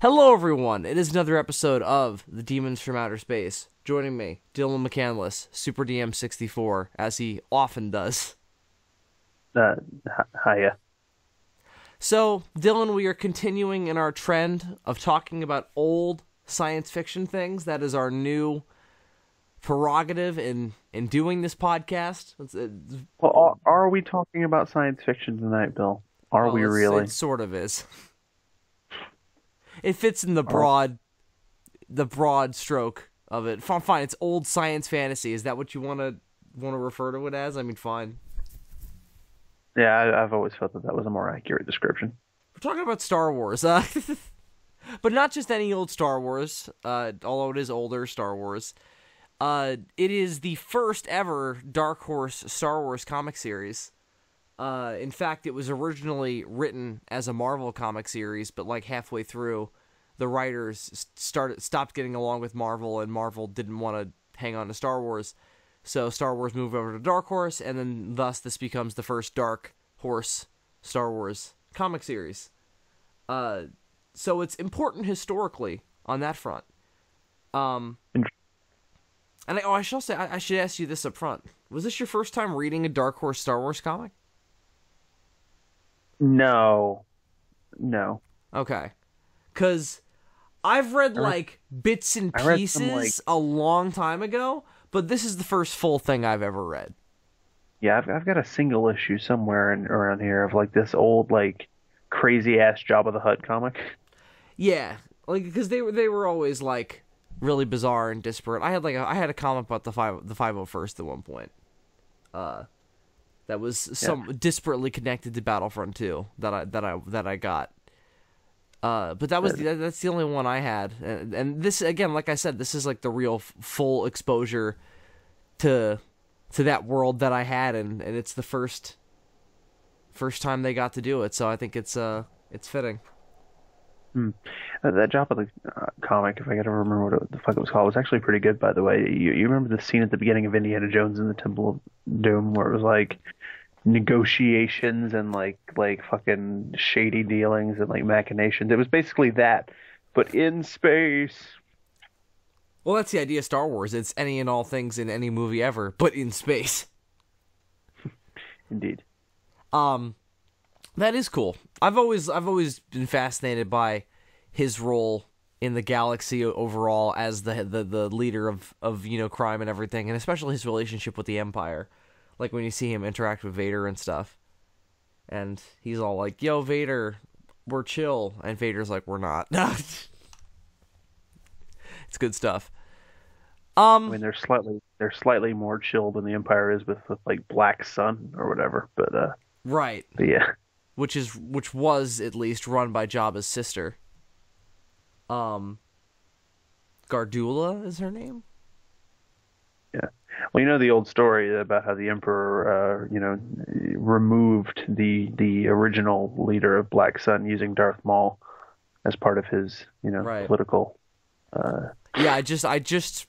Hello, everyone. It is another episode of The Demons from Outer Space. Joining me, Dylan McCandless, Super DM64, as he often does. Hiya. So, Dylan, we are continuing in our trend of talking about old science fiction things. That is our new prerogative in doing this podcast. Well, are we talking about science fiction tonight, Bill? Are we really? It sort of is. It fits in the broad stroke of it. Fine, it's old science fantasy. Is that what you want to refer to it as? I mean, fine. Yeah, I've always felt that was a more accurate description. We're talking about Star Wars, but not just any old Star Wars. Although it is older Star Wars. It is the first ever Dark Horse Star Wars comic series. In fact, it was originally written as a Marvel comic series, but like halfway through, the writers stopped getting along with Marvel, and Marvel didn't want to hang on to Star Wars. So Star Wars moved over to Dark Horse, and then thus this becomes the first Dark Horse Star Wars comic series. So it's important historically on that front. And I should say, I should ask you this up front. Was this your first time reading a Dark Horse Star Wars comic? No. Okay. Because I've read, bits and pieces a long time ago, but this is the first full thing I've ever read. Yeah, I've got a single issue somewhere around here of, this old, crazy-ass Jabba the Hutt comic. Yeah, because they were always, really bizarre and disparate. I had a comic about the 501st at one point. That was disparately connected to Battlefront 2 that I got. But that's the only one I had. And this, again, like I said, this is the real full exposure to that world that I had, and it's the first time they got to do it. So I think it's fitting. That Jabba the comic, if I gotta remember what the fuck it was called, was actually pretty good, by the way. You remember the scene at the beginning of Indiana Jones in the Temple of Doom where it was negotiations and fucking shady dealings and machinations? It was basically that, but in space. Well, that's the idea of Star Wars. It's any and all things in any movie ever, but in space. Indeed. That is cool. I've always been fascinated by his role in the galaxy overall as the leader of crime and everything, and especially his relationship with the Empire. Like when you see him interact with Vader and stuff. And he's all like, "Yo, Vader, we're chill." And Vader's like, "We're not." It's good stuff. I mean, they're slightly more chill than the Empire is with Black Sun or whatever, but right. But yeah. Which was at least run by Jabba's sister. Gardula is her name? Yeah. Well, you know the old story about how the Emperor, removed the original leader of Black Sun using Darth Maul as part of his, right. political. Yeah, I just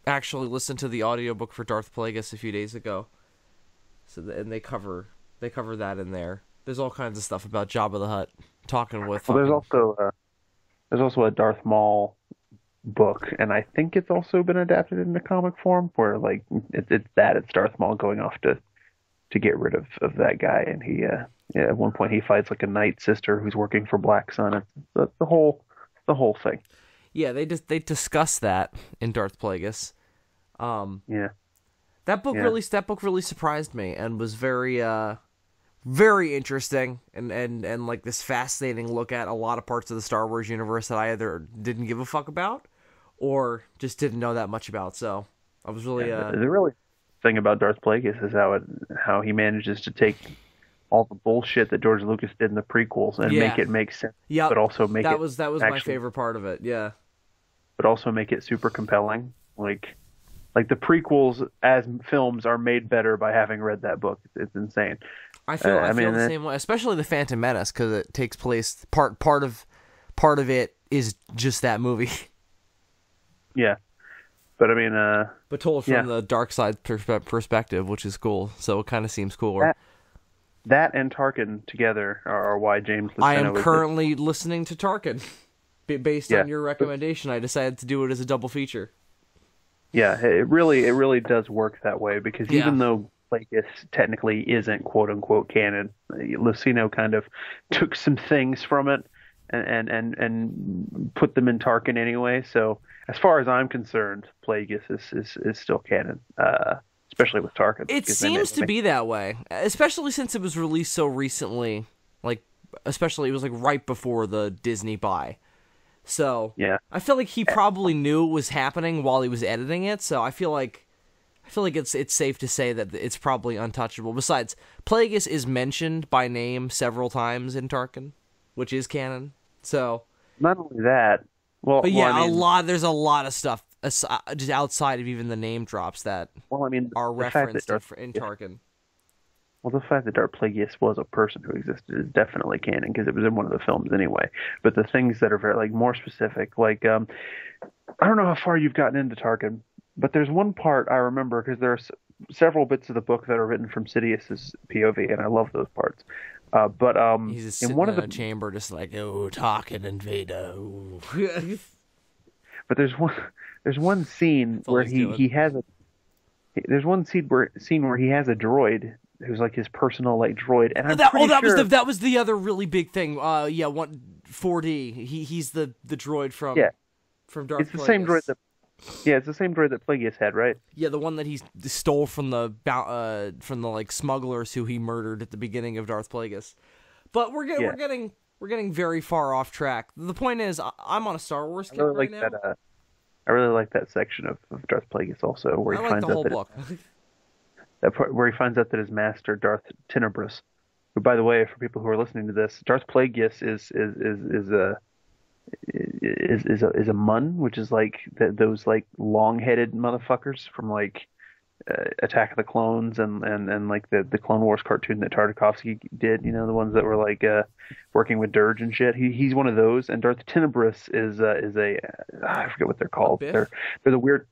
actually listened to the audiobook for Darth Plagueis a few days ago. And they cover that in there. There's all kinds of stuff about Jabba the Hutt talking with. Well, there's also a Darth Maul book, and I think it's also been adapted into comic form, where it's Darth Maul going off to get rid of that guy, and he at one point he fights a Night Sister who's working for Black Sun. It's the whole thing. Yeah, they discuss that in Darth Plagueis. Yeah. That book really surprised me and was very very interesting and this fascinating look at a lot of parts of the Star Wars universe that I either didn't give a fuck about or just didn't know that much about. So I was really the really thing about Darth Plagueis is how he manages to take all the bullshit that George Lucas did in the prequels and make it make sense. Yeah, but also make that was my favorite part of it. Yeah, but also make it super compelling. Like the prequels as films are made better by having read that book. It's insane. I feel the same way, especially the Phantom Menace, because it takes place part of it is just that movie. Yeah, but I mean, but told from the dark side perspective, which is cool. So it kind of seems cooler. That and Tarkin together are why James. I am currently listening to Tarkin. Based Yeah. on your recommendation, I decided to do it as a double feature. Yeah, it really does work that way because Yeah. even though Plagueis technically isn't quote unquote canon, Lucino kind of took some things from it and put them in Tarkin anyway. So as far as I'm concerned, Plagueis is still canon, especially with Tarkin. It because seems to be that way, especially since it was released so recently. Like, especially it was like right before the Disney buy. So Yeah. I feel like he probably knew it was happening while he was editing it. So I feel like it's safe to say that it's probably untouchable. Besides, Plagueis is mentioned by name several times in Tarkin, which is canon. So, Not only that, well, but yeah, well, I mean, there's a lot of stuff just outside of even the name drops that well, I mean, are the fact that referenced Darth, in Tarkin. well, the fact that Darth Plagueis was a person who existed is definitely canon because it was in one of the films anyway. But the things that are very like more specific, like I don't know how far you've gotten into Tarkin, but there's one part I remember because there are several bits of the book that are written from Sidious's POV, and I love those parts. But He's just in sitting one in of a the chamber, just like, oh, Tarkin and Vader. Ooh. but there's one scene all where he's he doing. he has a there's one scene where he has a droid who's like his personal like droid, and I'm pretty sure that was the other really big thing. Yeah, 4D. He's the droid yeah, from Darth it's the same droid Plagueis. it's the same droid that Plagueis had, right? Yeah, the one that he stole from the like smugglers who he murdered at the beginning of Darth Plagueis. But we're Yeah. getting very far off track. The point is, I'm on a Star Wars I kick really right like now. that. I really like that section of Darth Plagueis also, where I he like finds the whole out book. that part where he finds out that his master Darth Tenebrous, who, by the way, for people who are listening to this, Darth Plagueis is a mun, which is like those like long-headed motherfuckers from like Attack of the Clones and like the Clone Wars cartoon that Tartakovsky did, the ones that were like working with Dirge and shit. He's one of those, and Darth Tenebrous is I forget what they're called. Biff? They're the weird.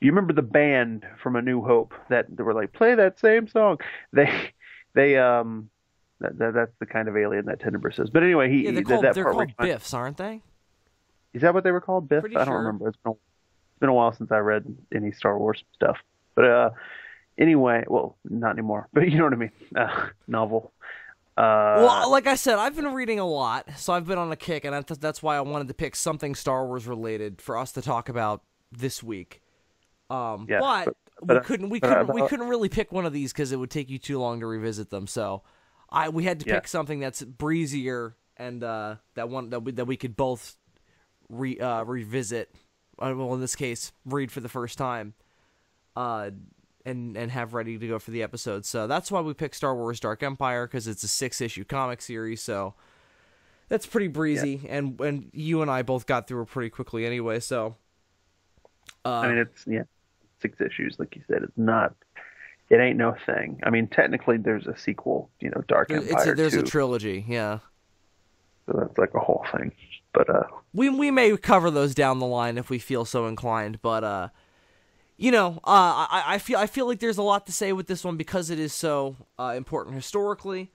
You remember the band from A New Hope that they were like play that same song? They that's the kind of alien that Tenebrous is. But anyway, Yeah, they're called Biffs, aren't they? Is that what they were called? Biff? Pretty I don't sure. remember. It's been a while since I read any Star Wars stuff. But anyway, well, not anymore. But you know what I mean. Novel. Well, like I said, I've been reading a lot, so I've been on a kick, and that's why I wanted to pick something Star Wars related for us to talk about this week. Yeah, But we couldn't really pick one of these because it would take you too long to revisit them. So we had to pick something that's breezier and that we could both revisit. Well, in this case, read for the first time, and have ready to go for the episode. So that's why we picked Star Wars Dark Empire, because it's a 6-issue comic series. So that's pretty breezy, and you and I both got through it pretty quickly anyway. So I mean, it's 6 issues, like you said. It ain't no thing. I mean, technically, there's a sequel, Dark Empire. There's 2, a trilogy, yeah. so that's like a whole thing. But we may cover those down the line if we feel so inclined. But I feel like there's a lot to say with this one because it is so important historically.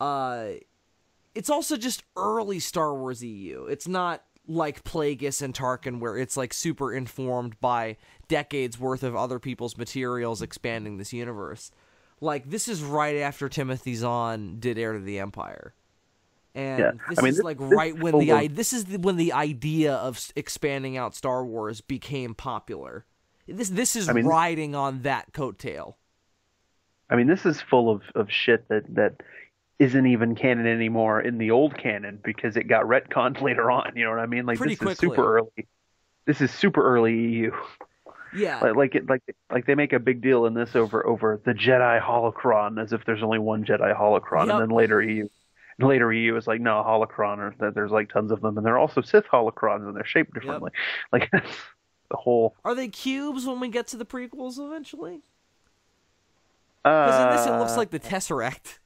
It's also just early Star Wars EU. It's not like Plagueis and Tarkin, where it's like super informed by decades worth of other people's materials expanding this universe. Like, this is right after Timothy Zahn did Heir to the Empire. And this is when the idea of expanding out Star Wars became popular. This is riding on that coattail. I mean, this is full of shit that isn't even canon anymore in the old canon because it got retconned later on. You know what I mean? Like, Pretty this quickly. is super early. This is super early EU. Yeah. Like they make a big deal in this over the Jedi holocron, as if there's only one Jedi holocron, Yep. and then later EU is like, no, holocron, or that there's like tons of them, and they're also Sith holocrons, and they're shaped differently. Like, that's the whole. Are they cubes when we get to the prequels eventually? Because in this it looks like the Tesseract.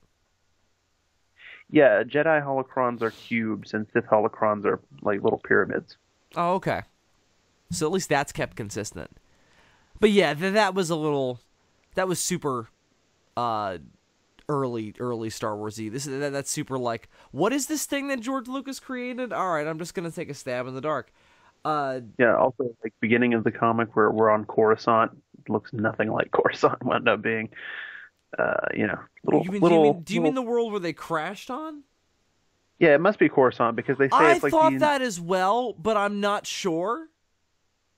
Yeah, Jedi holocrons are cubes, and Sith holocrons are like little pyramids. Oh, okay. So at least that's kept consistent. But yeah, that was super early Star Wars-y. That's super like, what is this thing that George Lucas created? All right, I'm just gonna take a stab in the dark. Uh, Yeah, also like beginning of the comic where we're on Coruscant, it looks nothing like Coruscant wound up being. you mean do you mean the world where they crashed on? Yeah, it must be Coruscant because they say I it's like thought that as well, but I'm not sure.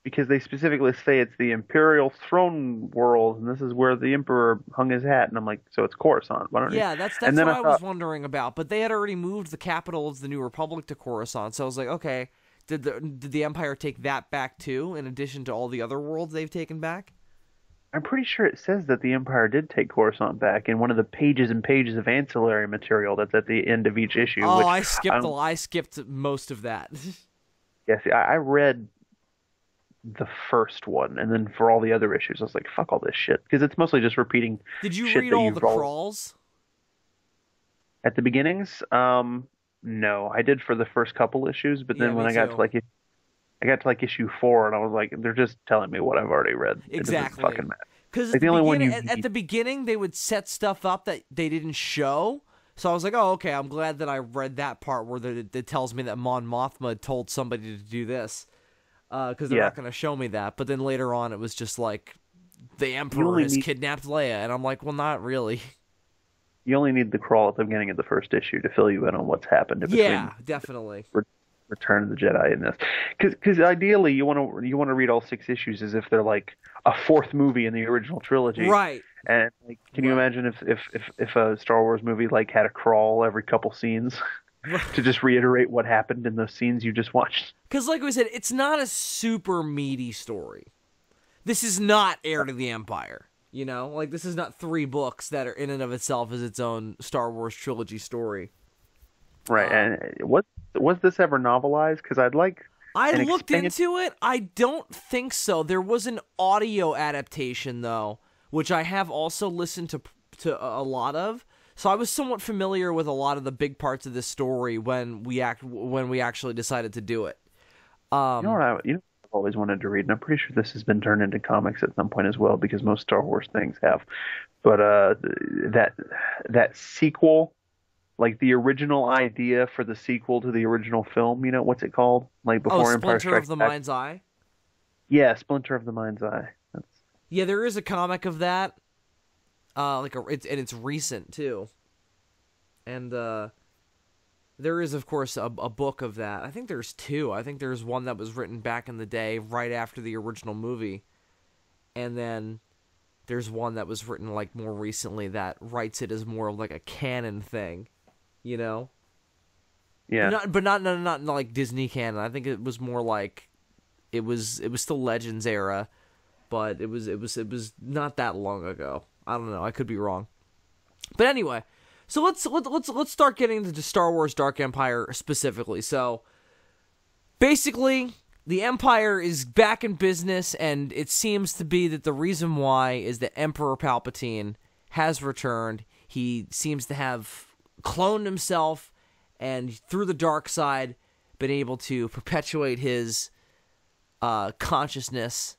because they specifically say it's the Imperial throne world, and this is where the Emperor hung his hat, and I'm like, so it's Coruscant. Why don't you? Yeah, that's And then what I I was thought, wondering about. But they had already moved the capital of the New Republic to Coruscant, so I was like, okay, did the Empire take that back too, in addition to all the other worlds they've taken back? I'm pretty sure it says that the Empire did take Coruscant back in one of the pages and pages of ancillary material that's at the end of each issue. Oh, Which I skipped most of that. yeah, see, I read the first one, and then for all the other issues, I was like, fuck all this shit, because it's mostly just repeating Did you shit read that all you've the already crawls? at the beginnings. No, I did for the first couple issues, but Yeah, then when me too. I got to like issue 4, and I was like, they're just telling me what I've already read. It doesn't Exactly. fucking matter. Because Like the only one at the beginning, they would set stuff up that they didn't show. So I was like, oh, okay, I'm glad that I read that part where it tells me that Mon Mothma told somebody to do this. Because they're not going to show me that. But then later on, it was just like, the Emperor has kidnapped Leia. And I'm like, well, not really. You only need the crawl at the beginning of the first issue to fill you in on what's happened in between. Yeah, definitely. Return of the Jedi in this, because ideally you want to read all 6 issues as if they're like a 4th movie in the original trilogy, right? And like, can you imagine if a Star Wars movie like had a crawl every couple scenes to just reiterate what happened in those scenes you just watched? Because like we said, it's not a super meaty story. This is not Heir to the Empire. You know, like this is not 3 books that are in and of itself as its own Star Wars trilogy story. Right, and was this ever novelized? Because I looked into it. I don't think so. There was an audio adaptation though, which I have also listened to a lot of. So I was somewhat familiar with a lot of the big parts of this story when we actually decided to do it. You know what I've always wanted to read, and I'm pretty sure this has been turned into comics at some point as well, because most Star Wars things have. But that sequel. Like the original idea for the sequel to the original film, you know, what's it called? Like before Empire Strikes Back. Splinter of the Mind's Eye? Yeah, Splinter of the Mind's Eye. Yeah, there is a comic of that. It's recent too. And there is, of course, a book of that. I think there's 2. I think there's one that was written back in the day, right after the original movie. And then there's one that was written like more recently that writes it as more of like a canon thing. You know, yeah, but not like Disney canon. I think it was more like it was still Legends era, but it was not that long ago. I don't know. I could be wrong. But anyway, so let's start getting into Star Wars Dark Empire specifically. So basically, the Empire is back in business, and it seems to be that the reason why is that Emperor Palpatine has returned. He seems to have cloned himself and through the dark side been able to perpetuate his consciousness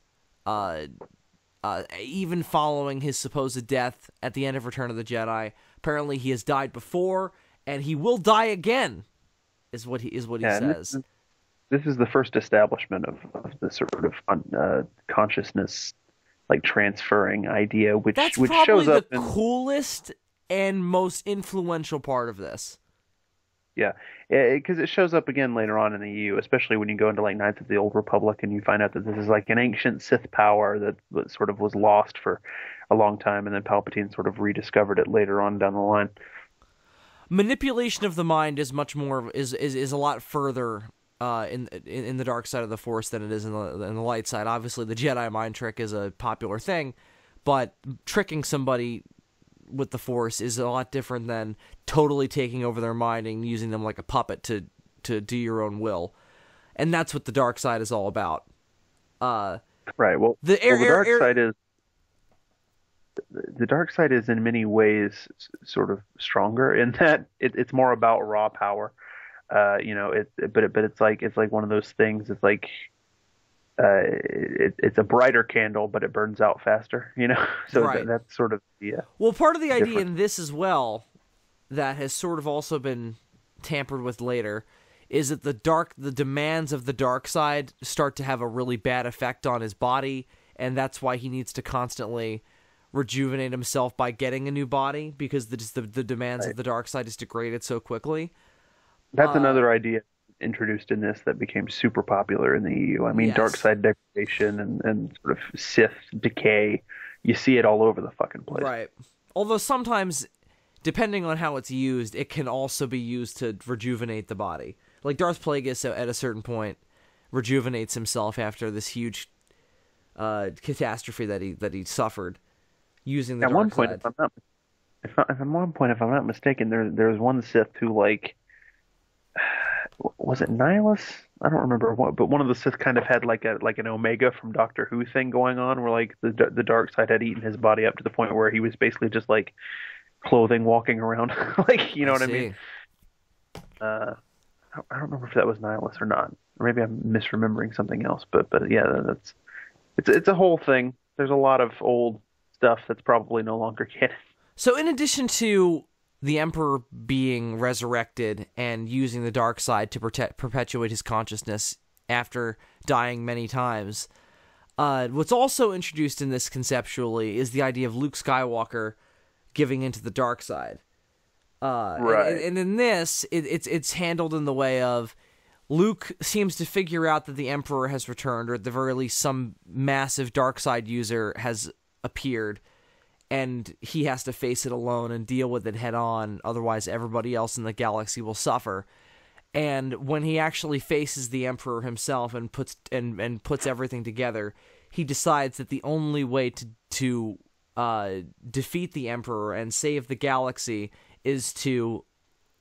even following his supposed death at the end of Return of the Jedi. Apparently he has died before and he will die again is what he says. This is the first establishment of the sort of consciousness like transferring idea, which probably shows up the coolest and most influential part of this. Yeah, because it shows up again later on in the EU, especially when you go into like Knights of the Old Republic and you find out that this is like an ancient Sith power that sort of was lost for a long time, and then Palpatine sort of rediscovered it later on down the line. Manipulation of the mind is much more is a lot further in the dark side of the Force than it is in the light side. Obviously, the Jedi mind trick is a popular thing, but tricking somebody with the Force is a lot different than totally taking over their mind and using them like a puppet to do your own will. And that's what the dark side is all about. Right. Well, the dark side is in many ways sort of stronger in that it's more about raw power. But it's like one of those things. It's like it's a brighter candle, but it burns out faster. So Right. that's sort of the Well, part of the idea difference. in this as well that has sort of also been tampered with later is that the demands of the dark side start to have a really bad effect on his body, and that's why he needs to constantly rejuvenate himself by getting a new body, because the demands of Right. the dark side is degraded so quickly. That's another idea introduced in this that became super popular in the EU. I mean, dark Yes. side degradation and sort of Sith decay. You see it all over the fucking place. Right. Although sometimes, depending on how it's used, it can also be used to rejuvenate the body. Like Darth Plagueis, at a certain point, rejuvenates himself after this huge catastrophe that he suffered using the At one dark point, side. if at one point, if I'm not mistaken, there was one Sith who like was it Nihilus? I don't remember what, but one of the Sith kind of had like an Omega from Doctor Who thing going on, where like the dark side had eaten his body up to the point where he was basically just like clothing walking around, like you know I what I mean? see. Uh, I don't remember if that was Nihilus or not, or maybe I'm misremembering something else. But yeah, that's it's a whole thing. There's a lot of old stuff that's probably no longer canon. So, in addition to the Emperor being resurrected and using the dark side to perpetuate his consciousness after dying many times, what's also introduced in this conceptually is the idea of Luke Skywalker giving into the dark side. Right. And in this, it's handled in the way of Luke seems to figure out that the Emperor has returned, or at the very least, some massive dark side user has appeared, and he has to face it alone and deal with it head on. Otherwise, everybody else in the galaxy will suffer. And when he actually faces the Emperor himself and puts everything together, he decides that the only way to defeat the Emperor and save the galaxy is to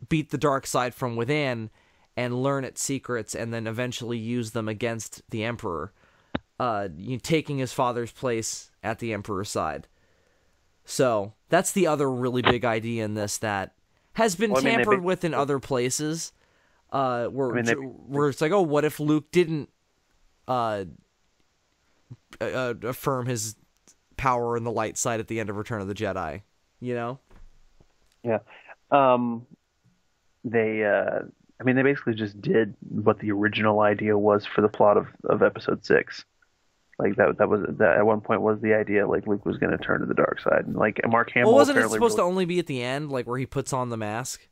beat the dark side from within and learn its secrets, and then eventually use them against the Emperor, taking his father's place at the Emperor's side. So that's the other really big idea in this that has been Well, I mean, tampered with in other places, where it's like, oh, what if Luke didn't affirm his power in the light side at the end of Return of the Jedi? You know? Yeah. They basically just did what the original idea was for the plot of episode 6. Like that was that at one point was the idea, like Luke was going to turn to the dark side, and like Mark Hamill Well, wasn't it apparently supposed to really, only be at the end, like where he puts on the mask?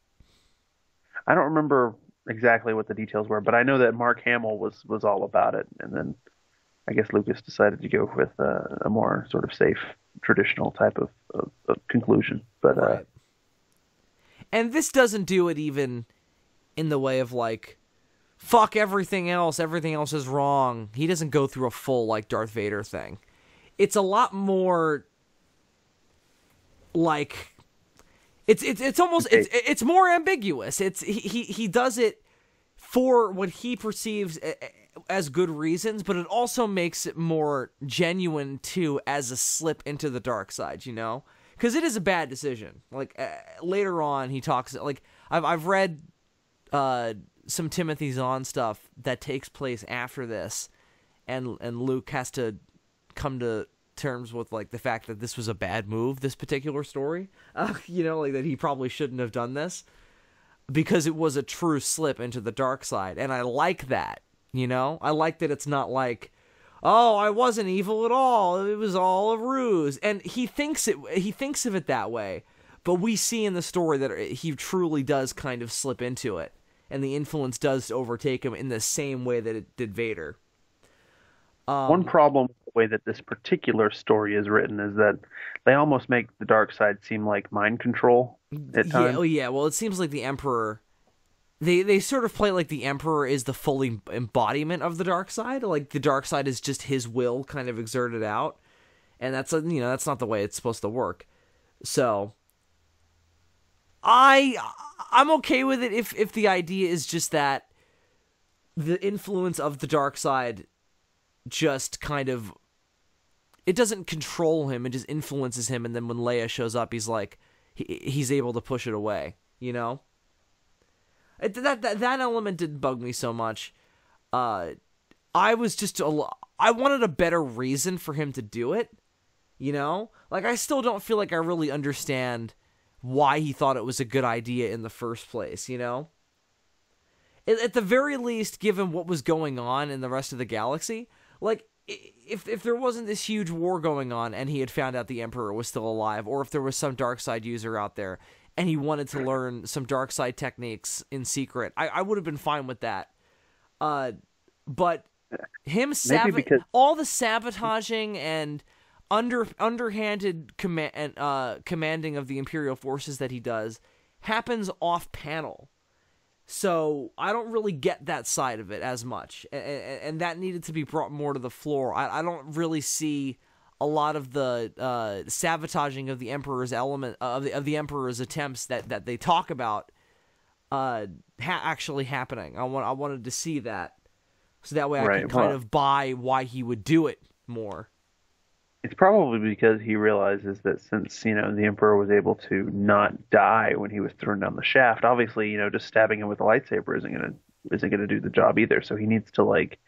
I don't remember exactly what the details were, but I know that Mark Hamill was all about it, and then I guess Lucas decided to go with a more sort of safe, traditional type of conclusion. But Right. And this doesn't do it even in the way of like, fuck everything else is wrong. He doesn't go through a full like Darth Vader thing. It's a lot more like it's almost it's more ambiguous. It's he does it for what he perceives as good reasons, but it also makes it more genuine too as a slip into the dark side, you know? Because it is a bad decision. Like later on, he talks like I've read some Timothy Zahn stuff that takes place after this, and Luke has to come to terms with like the fact that this was a bad move, this particular story. Like that he probably shouldn't have done this because it was a true slip into the dark side, and I like that. I like that it's not like, oh, I wasn't evil at all. It was all a ruse. And he thinks of it that way. But we see in the story that he truly does kind of slip into it. And the influence does overtake him in the same way that it did Vader. one problem with the way that this particular story is written is that they almost make the dark side seem like mind control at times. Yeah. Well, it seems like the Emperor... They sort of play like the Emperor is the full embodiment of the dark side. Like the dark side is just his will kind of exerted out. And that's not the way it's supposed to work. So... I'm okay with it if the idea is just that the influence of the dark side just kind of, it doesn't control him, it just influences him, and then when Leia shows up, he's like, he's able to push it away, That element didn't bug me so much. I was just I wanted a better reason for him to do it, you know? Like, I still don't feel like I really understand why he thought it was a good idea in the first place, you know? At the very least, given what was going on in the rest of the galaxy, like, if there wasn't this huge war going on and he had found out the Emperor was still alive, or if there was some Darkseid user out there and he wanted to learn some Darkseid techniques in secret, I would have been fine with that. But him all the sabotaging and underhanded commanding of the Imperial forces that he does happens off panel. So I don't really get that side of it as much, and that needed to be brought more to the floor. I don't really see a lot of the sabotaging of the Emperor's element of the Emperor's attempts that they talk about actually happening. I wanted to see that, so that way I can kind of buy why he would do it more. It's probably because he realizes that since, the Emperor was able to not die when he was thrown down the shaft, obviously, just stabbing him with a lightsaber isn't gonna do the job either. So he needs to, like,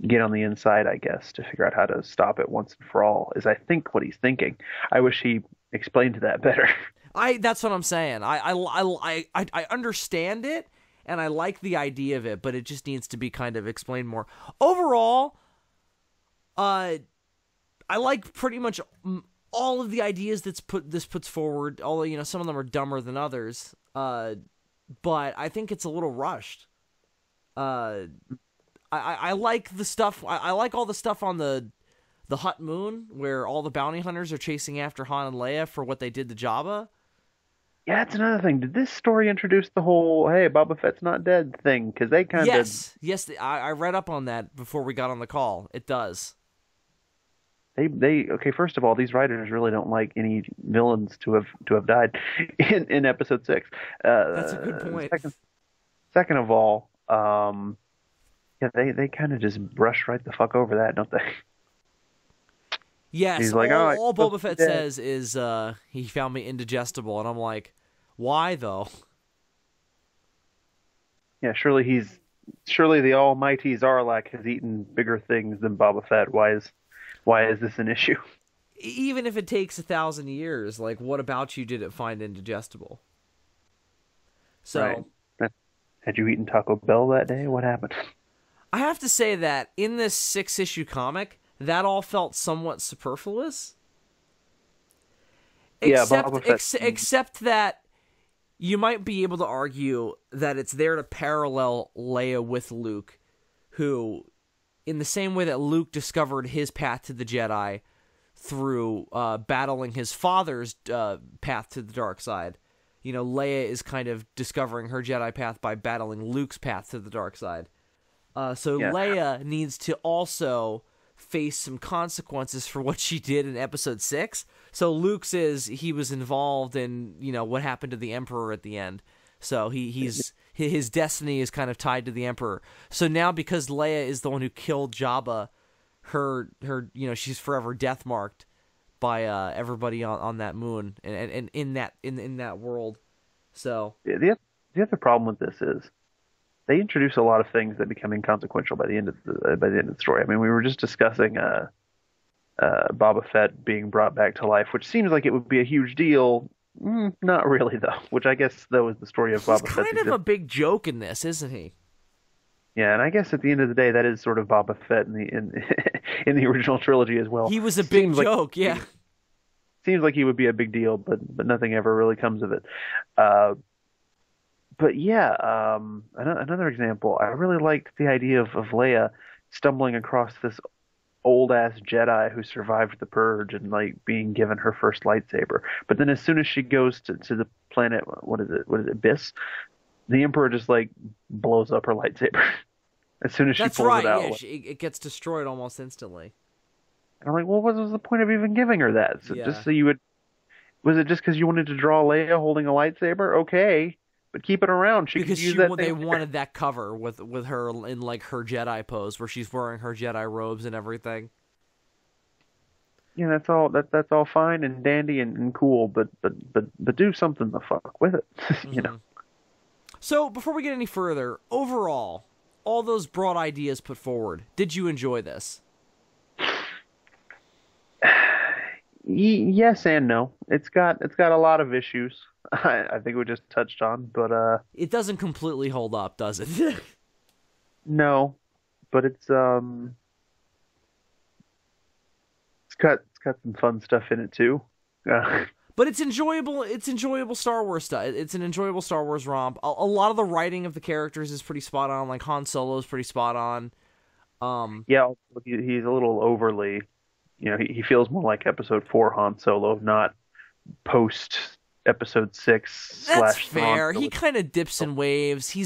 get on the inside, I guess, to figure out how to stop it once and for all, is I think what he's thinking. I wish he explained that better. That's what I'm saying. I understand it, and I like the idea of it, but it just needs to be kind of explained more. Overall, I like pretty much all of the ideas this puts forward, although, some of them are dumber than others. But I think it's a little rushed. I like the stuff. I like all the stuff on the Hutt Moon, where all the bounty hunters are chasing after Han and Leia for what they did to Jabba. Yeah, that's another thing. Did this story introduce the whole "Hey, Boba Fett's not dead" thing? Because they kind of yes. I read up on that before we got on the call. It does. Okay, first of all, these writers really don't like any villains to have died in episode 6. That's a good point. Second of all, they kind of just brush right the fuck over that, don't they? Yes, he's like, all Boba Fett says is he found me indigestible, and I'm like, why though? Yeah, surely the almighty Zarlak has eaten bigger things than Boba Fett. Why is this an issue? Even if it takes 1,000 years, like, what about you did it find indigestible? So, right. Had you eaten Taco Bell that day? What happened? I have to say that in this 6-issue comic, that all felt somewhat superfluous. Except that you might be able to argue that it's there to parallel Leia with Luke, who, in the same way that Luke discovered his path to the Jedi through battling his father's path to the dark side, Leia is kind of discovering her Jedi path by battling Luke's path to the dark side. Leia needs to also face some consequences for what she did in episode 6. So Luke's he was involved in, what happened to the Emperor at the end. So his destiny is kind of tied to the Emperor. So now, because Leia is the one who killed Jabba, her she's forever death marked by everybody on that moon and in that world. So the other problem with this is they introduce a lot of things that become inconsequential by the end of the story. I mean, we were just discussing Boba Fett being brought back to life, which seems like it would be a huge deal. Not really, though. Which I guess that was the story of Boba Fett. He's kind of a big joke in this, isn't he? Yeah, and I guess at the end of the day, that is sort of Boba Fett in the original trilogy as well. He was a big joke, yeah. Seems like he would be a big deal, but nothing ever really comes of it. But yeah, another example. I really liked the idea of Leia stumbling across this old-ass Jedi who survived the Purge and, like, being given her first lightsaber. But then as soon as she goes to the planet, what is it, Abyss, the Emperor just, like, blows up her lightsaber. As soon as she pulls it out. Yeah, it gets destroyed almost instantly. And I'm like, well, what was the point of even giving her that? So just so you would... Was it just because you wanted to draw Leia holding a lightsaber? Okay. But keep it around. She could use that. They wanted that cover with her in, like, her Jedi pose, where she's wearing her Jedi robes and everything. Yeah, that's all fine and dandy and cool, but do something the fuck with it, Mm-hmm. So before we get any further, overall, all those broad ideas put forward, did you enjoy this? Yes and no. It's got a lot of issues. I think we just touched on, but It doesn't completely hold up, does it? no, but it's got some fun stuff in it too. Uh, But it's enjoyable. It's enjoyable Star Wars stuff. It's an enjoyable Star Wars romp. A lot of the writing of the characters is pretty spot on. Like Han Solo's pretty spot on. yeah, he's a little overly, he feels more like Episode 4 Han Solo, not post Episode 6 That's slash Han fair. He Solo. kind of dips and waves. He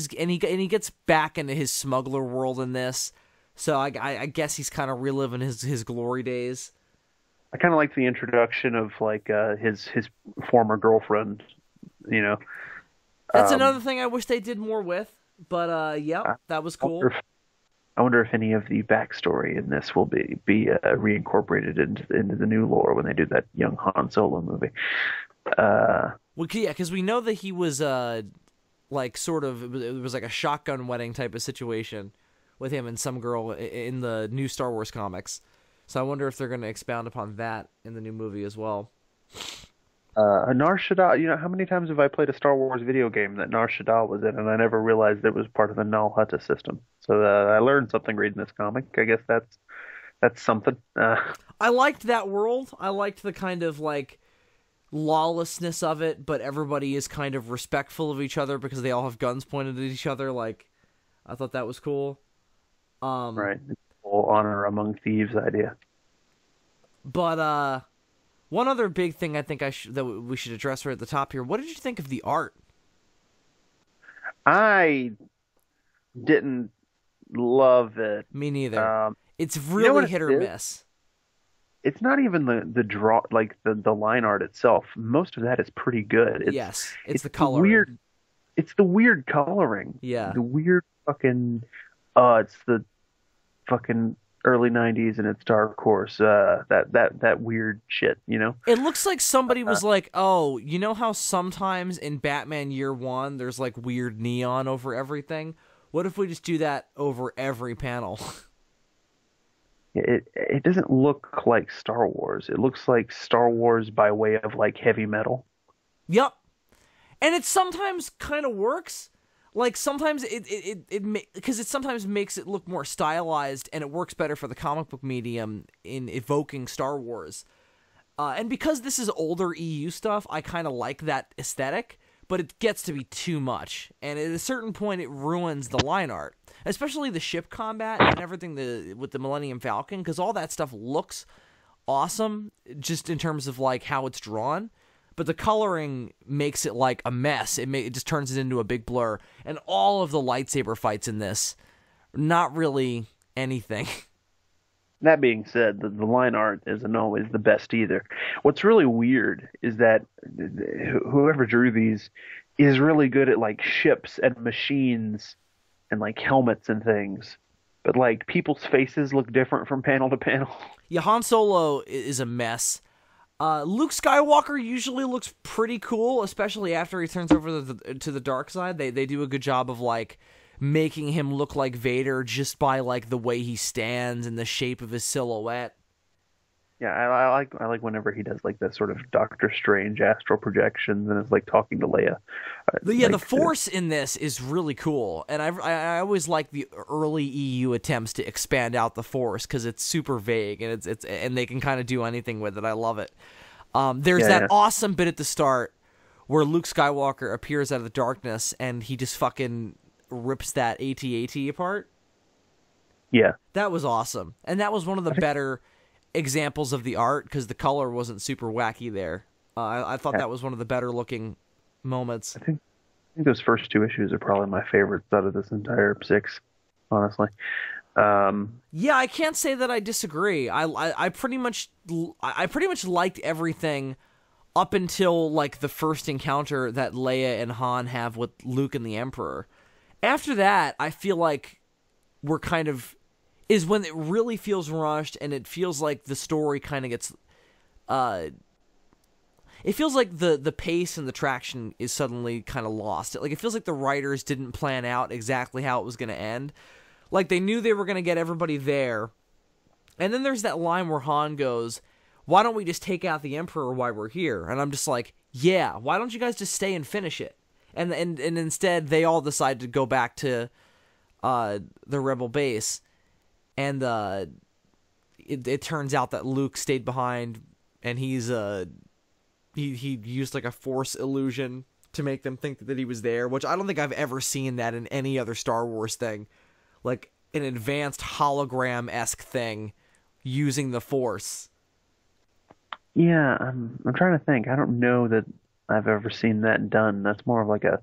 gets back into his smuggler world in this. So I guess he's kind of reliving his glory days. I kind of like the introduction of like his former girlfriend, you know. That's Um, another thing I wish they did more with. But yep, I that was wonder cool. if, I wonder if any of the backstory in this will be reincorporated into the new lore when they do that young Han Solo movie. Uh, Well, yeah, because we know that he was like sort of it was like a shotgun wedding type of situation with him and some girl in the new Star Wars comics. So I wonder if they're going to expound upon that in the new movie as well. Nar Shaddaa, how many times have I played a Star Wars video game that Nar Shaddaa was in, and I never realized it was part of the Nal Hutta system. So I learned something reading this comic. I guess that's something. I liked that world. I liked the kind of like lawlessness of it, but everybody is kind of respectful of each other because they all have guns pointed at each other. Like, I thought that was cool. Right, the whole honor among thieves idea. But one other big thing I think that we should address right at the top here. What did you think of the art? I didn't love it. Me neither. Um, It's you know what really it hit or is? miss. It's not even the draw, like the line art itself. Most of that is pretty good. Yes, it's It's the the coloring. weird it's the weird coloring. Yeah. The weird fucking it's the fucking early 90s and it's Dark Horse. That weird shit. It looks like somebody Uh, was like, "Oh, you know how sometimes in Batman Year 1 there's like weird neon over everything? What if we just do that over every panel?" it doesn't look like Star Wars. It looks like Star Wars by way of like heavy metal. Yep. And it sometimes kind of works. Like sometimes because it sometimes makes it look more stylized and it works better for the comic book medium in evoking Star Wars. And because this is older EU stuff, I kind of like that aesthetic, but it gets to be too much. And at a certain point, it ruins the line art, especially the ship combat and everything with the Millennium Falcon, because all that stuff looks awesome just in terms of like how it's drawn. But the coloring makes it like a mess. It just turns it into a big blur. And all of the lightsaber fights in this, not really anything. That being said, the line art isn't always the best either. What's really weird is that whoever drew these is really good at like ships and machines and like helmets and things. But like people's faces look different from panel to panel. Yeah, Han Solo is a mess. Luke Skywalker usually looks pretty cool, especially after he turns over to the dark side. They do a good job of like making him look like Vader just by like the way he stands and the shape of his silhouette. Yeah, I like whenever he does like that sort of Doctor Strange astral projections and is like talking to Leia. The Like, Force in this is really cool, and I always like the early EU attempts to expand out the Force because it's super vague and it's and they can kind of do anything with it. I love it. There's yeah, that yeah. awesome bit at the start where Luke Skywalker appears out of the darkness and he just fucking rips that AT-AT apart. Yeah. That was awesome, and that was one of the better examples of the art because the color wasn't super wacky there. I thought that was one of the better looking moments. I think those first two issues are probably my favorites out of this entire six, honestly. Yeah, I can't say that I disagree. I pretty much liked everything up until like the first encounter that Leia and Han have with Luke and the Emperor. After that, I feel like we're kind of is when it really feels rushed and it feels like the story kind of gets it feels like the pace and the traction is suddenly kind of lost. Like it feels like the writers didn't plan out exactly how it was going to end. Like they knew they were going to get everybody there. And then there's that line where Han goes, why don't we just take out the Emperor while we're here? And I'm just like, yeah, why don't you guys just stay and finish it? And instead, they all decide to go back to the Rebel base. And it turns out that Luke stayed behind, and he used like a Force illusion to make them think that he was there, which I don't think I've ever seen that in any other Star Wars thing. Like an advanced hologram-esque thing using the Force. Yeah, I'm trying to think. I don't know that I've ever seen that done. That's more of like a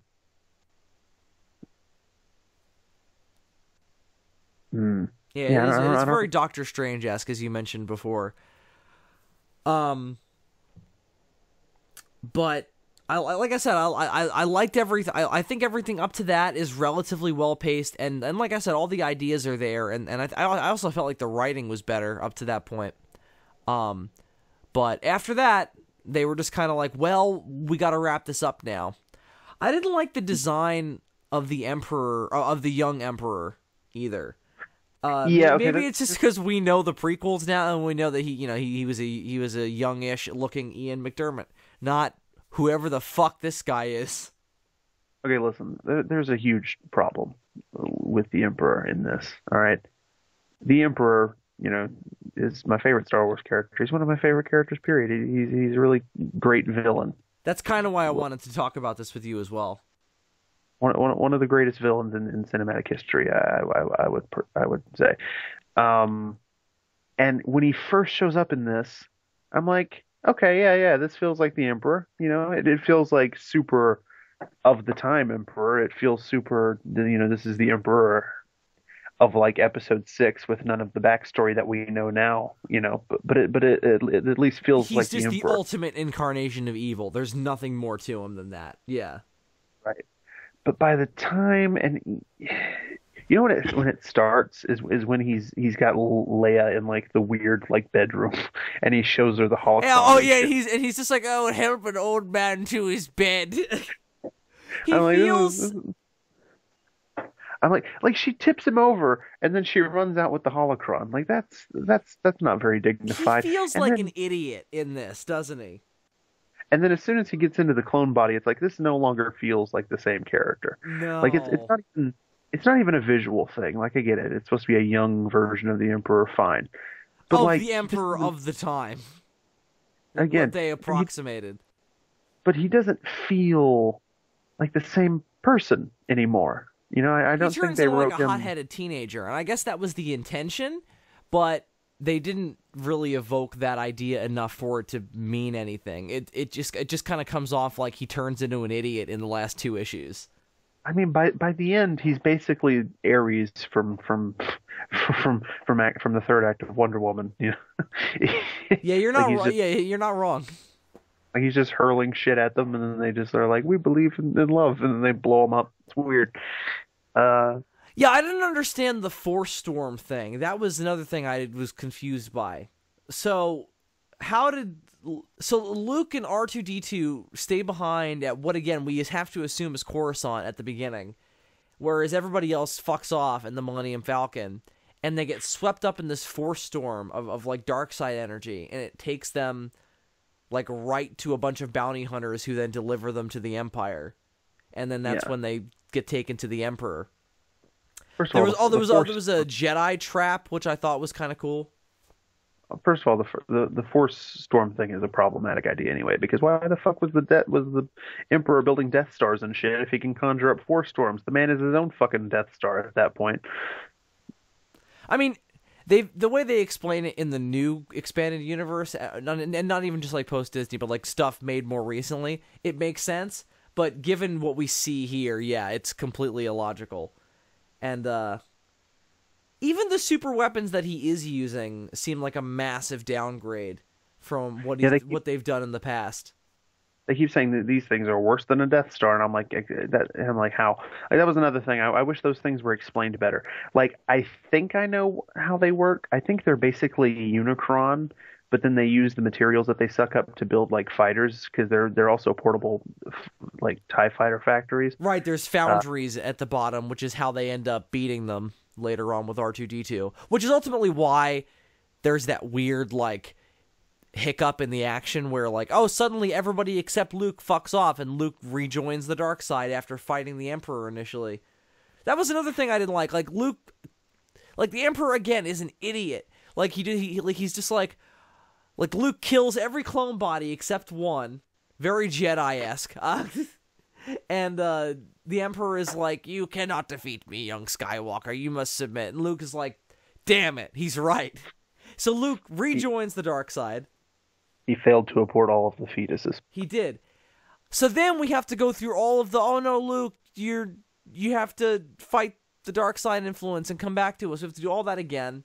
Yeah, it's very Doctor Strange-esque, as you mentioned before. But like I said, I liked everything. I think everything up to that is relatively well paced, and like I said, all the ideas are there, and I also felt like the writing was better up to that point. But after that, they were just kind of like, well, we got to wrap this up now. I didn't like the design of the Emperor, of the young Emperor, either. Maybe it's just because we know the prequels now, and we know that he was a youngish looking Ian McDiarmid, not whoever the fuck this guy is. Okay, listen, there's a huge problem with the Emperor in this. All right, the Emperor, is my favorite Star Wars character. He's one of my favorite characters. Period. He's a really great villain. That's kind of why I wanted to talk about this with you as well. One of the greatest villains in cinematic history, I would say. And when he first shows up in this, I'm like, okay, yeah, this feels like the Emperor. It feels like super of the time Emperor. It feels super, this is the Emperor of like episode 6 with none of the backstory that we know now, but it at least feels like the Emperor. He's just the ultimate incarnation of evil. There's nothing more to him than that. Yeah. Right. But by the time, and when it starts is when he's got Leia in like the weird like bedroom, and he shows her the hologram. And he's just like, oh, help an old man to his bed. I'm like she tips him over, and then she runs out with the holocron. Like that's not very dignified. He feels like an idiot in this, doesn't he? And then as soon as he gets into the clone body, it's like this no longer feels like the same character. No, like it's not even a visual thing. Like I get it, it's supposed to be a young version of the Emperor, fine. But like the Emperor of the time. Again, what they approximated. But he doesn't feel like the same person anymore. I don't think they wrote him. He turns into like a hot-headed teenager, and I guess that was the intention, but they didn't really evoke that idea enough for it to mean anything. It just kind of comes off like he turns into an idiot in the last 2 issues. I mean, by the end, he's basically Ares from the third act of Wonder Woman. Yeah, you're not wrong. You're not wrong. Like he's just hurling shit at them, and then they just are like, "We believe in love," and then they blow him up. It's weird. Yeah, I didn't understand the Force Storm thing. That was another thing I was confused by. So Luke and R2-D2 stay behind at what, again, we have to assume is Coruscant at the beginning, whereas everybody else fucks off in the Millennium Falcon, and they get swept up in this Force Storm of like dark side energy, and it takes them like right to a bunch of bounty hunters who then deliver them to the Empire, and then that's when they get taken to the Emperor. There was a Jedi trap, which I thought was kind of cool. First of all, the Force Storm thing is a problematic idea anyway, because why the fuck was the Emperor building Death Stars and shit if he can conjure up Force Storms? The man is his own fucking Death Star at that point. I mean, the way they explain it in the new expanded universe, and not even just like post Disney, but like stuff made more recently, it makes sense. But given what we see here, yeah, it's completely illogical. And even the super weapons that he is using seem like a massive downgrade from what they've done in the past. They keep saying that these things are worse than a Death Star, and I'm like, how? Like, that was another thing. I wish those things were explained better. Like, I think I know how they work. I think they're basically Unicron, but then they use the materials that they suck up to build like fighters, because they're also portable, like TIE fighter factories. Right, there's foundries at the bottom, which is how they end up beating them later on with R2-D2, which is ultimately why there's that weird like hiccup in the action where, like, oh, suddenly everybody except Luke fucks off and Luke rejoins the dark side after fighting the Emperor initially. That was another thing I didn't like. Like, Luke, like, the Emperor, again, is an idiot. Like, he's just like Luke kills every clone body except one. Very Jedi-esque. And the Emperor is like, you cannot defeat me, young Skywalker. You must submit. And Luke is like, damn it, he's right. So Luke rejoins the dark side. He failed to abort all of the fetuses. He did. So then we have to go through all of the, oh no, Luke, you have to fight the dark side influence and come back to us. We have to do all that again.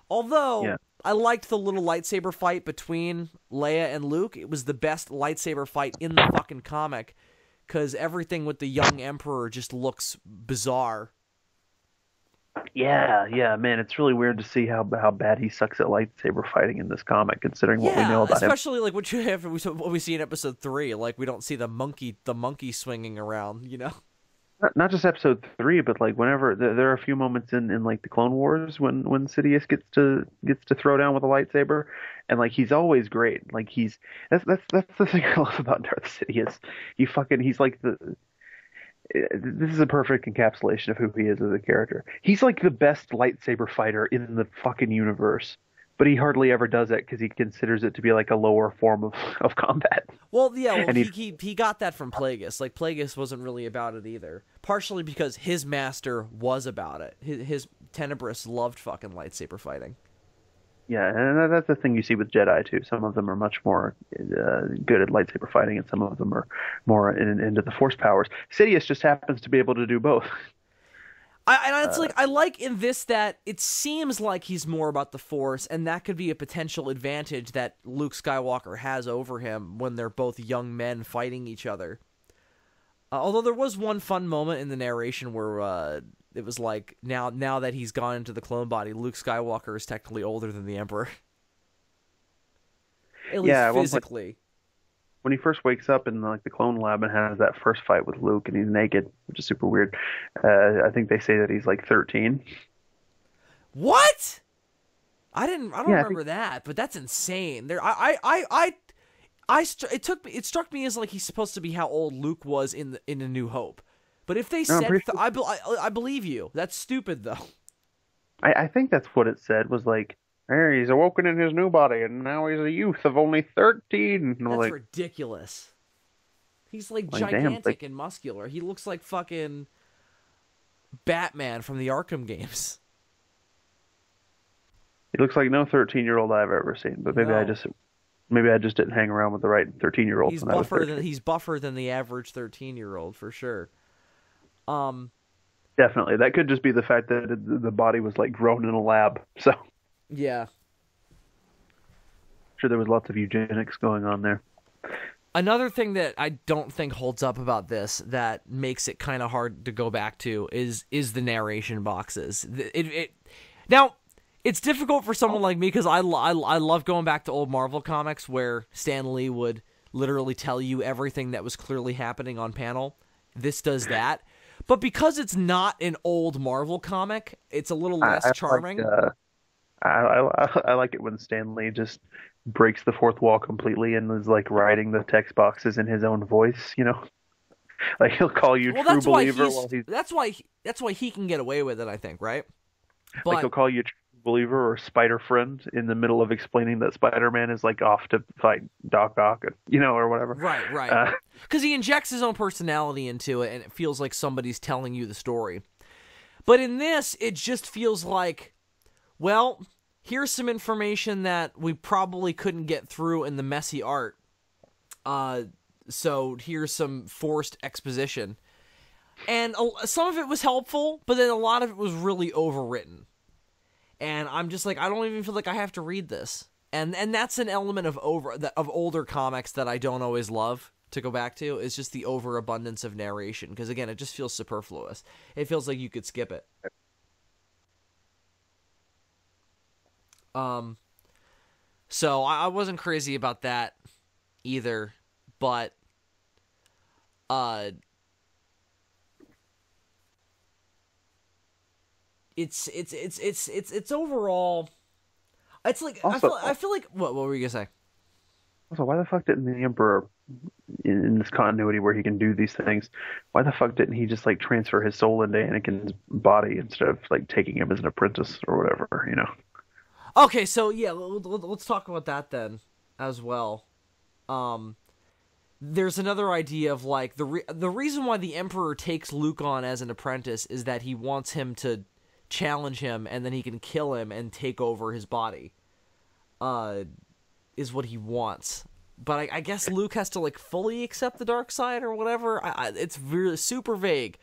Although, I liked the little lightsaber fight between Leia and Luke. It was the best lightsaber fight in the fucking comic, because everything with the young Emperor just looks bizarre. Yeah, man, it's really weird to see how bad he sucks at lightsaber fighting in this comic, considering what we know about him. Especially like what we see in episode 3. Like, we don't see the monkey swinging around, you know. Not just episode 3, but like whenever there are a few moments in like the Clone Wars when Sidious gets to throw down with a lightsaber, and like he's always great. Like that's the thing I love about Darth Sidious. He's like this is a perfect encapsulation of who he is as a character. He's like the best lightsaber fighter in the fucking universe, but he hardly ever does it because he considers it to be like a lower form of combat. Well, yeah, he got that from Plagueis. Like, Plagueis wasn't really about it either. Partially because his master was about it. His Tenebrous loved fucking lightsaber fighting. Yeah, and that's the thing you see with Jedi, too. Some of them are much more good at lightsaber fighting, and some of them are more into the Force powers. Sidious just happens to be able to do both. I like in this that it seems like he's more about the Force, and that could be a potential advantage that Luke Skywalker has over him when they're both young men fighting each other. Although there was one fun moment in the narration where it was like, now that he's gone into the clone body, Luke Skywalker is technically older than the Emperor. At least physically. When he first wakes up in like the clone lab and has that first fight with Luke and he's naked, which is super weird, I think they say that he's like 13. What? I don't remember that, but that's insane. It struck me as like he's supposed to be how old Luke was in A New Hope. But if they said, I believe you. That's stupid though. I think that's what it said, was like, hey, he's awoken in his new body, and now he's a youth of only 13. That's like, ridiculous. He's like gigantic and muscular. He looks like fucking Batman from the Arkham games. He looks like no 13-year-old I've ever seen, but maybe I just didn't hang around with the right 13-year-olds. He's buffer than the average 13-year-old for sure. Definitely. That could just be the fact that the body was like grown in a lab. So yeah. Sure, there was lots of eugenics going on there. Another thing that I don't think holds up about this that makes it kind of hard to go back to is the narration boxes. Now, it's difficult for someone like me because I love going back to old Marvel comics where Stan Lee would literally tell you everything that was clearly happening on panel. This does that. But because it's not an old Marvel comic, it's a little less charming. I like it when Stan Lee just breaks the fourth wall completely and is like writing the text boxes in his own voice, you know? Like he'll call you true believer while he's... That's why he can get away with it, I think, right? But... Like he'll call you true believer or Spider Friend in the middle of explaining that Spider-Man is like off to fight Doc Ock, you know, or whatever. Right. Because he injects his own personality into it and it feels like somebody's telling you the story. But in this, it just feels like, well, here's some information that we probably couldn't get through in the messy art. So here's some forced exposition. And some of it was helpful, but then a lot of it was really overwritten. And I'm just like, I don't even feel like I have to read this. And that's an element of older comics that I don't always love to go back to, is just the overabundance of narration. Because again, it just feels superfluous. It feels like you could skip it. So I wasn't crazy about that either, but it's overall, it's like, also, I feel like, what were you gonna say? Also, why the fuck didn't the Emperor in this continuity where he can do these things? Why the fuck didn't he just like transfer his soul into Anakin's body instead of like taking him as an apprentice or whatever? You know? Okay, so yeah, let's talk about that then as well. Um, there's another idea of like the reason why the Emperor takes Luke on as an apprentice is that he wants him to challenge him, and then he can kill him and take over his body. Is what he wants. But I guess Luke has to like fully accept the dark side or whatever. It's really super vague.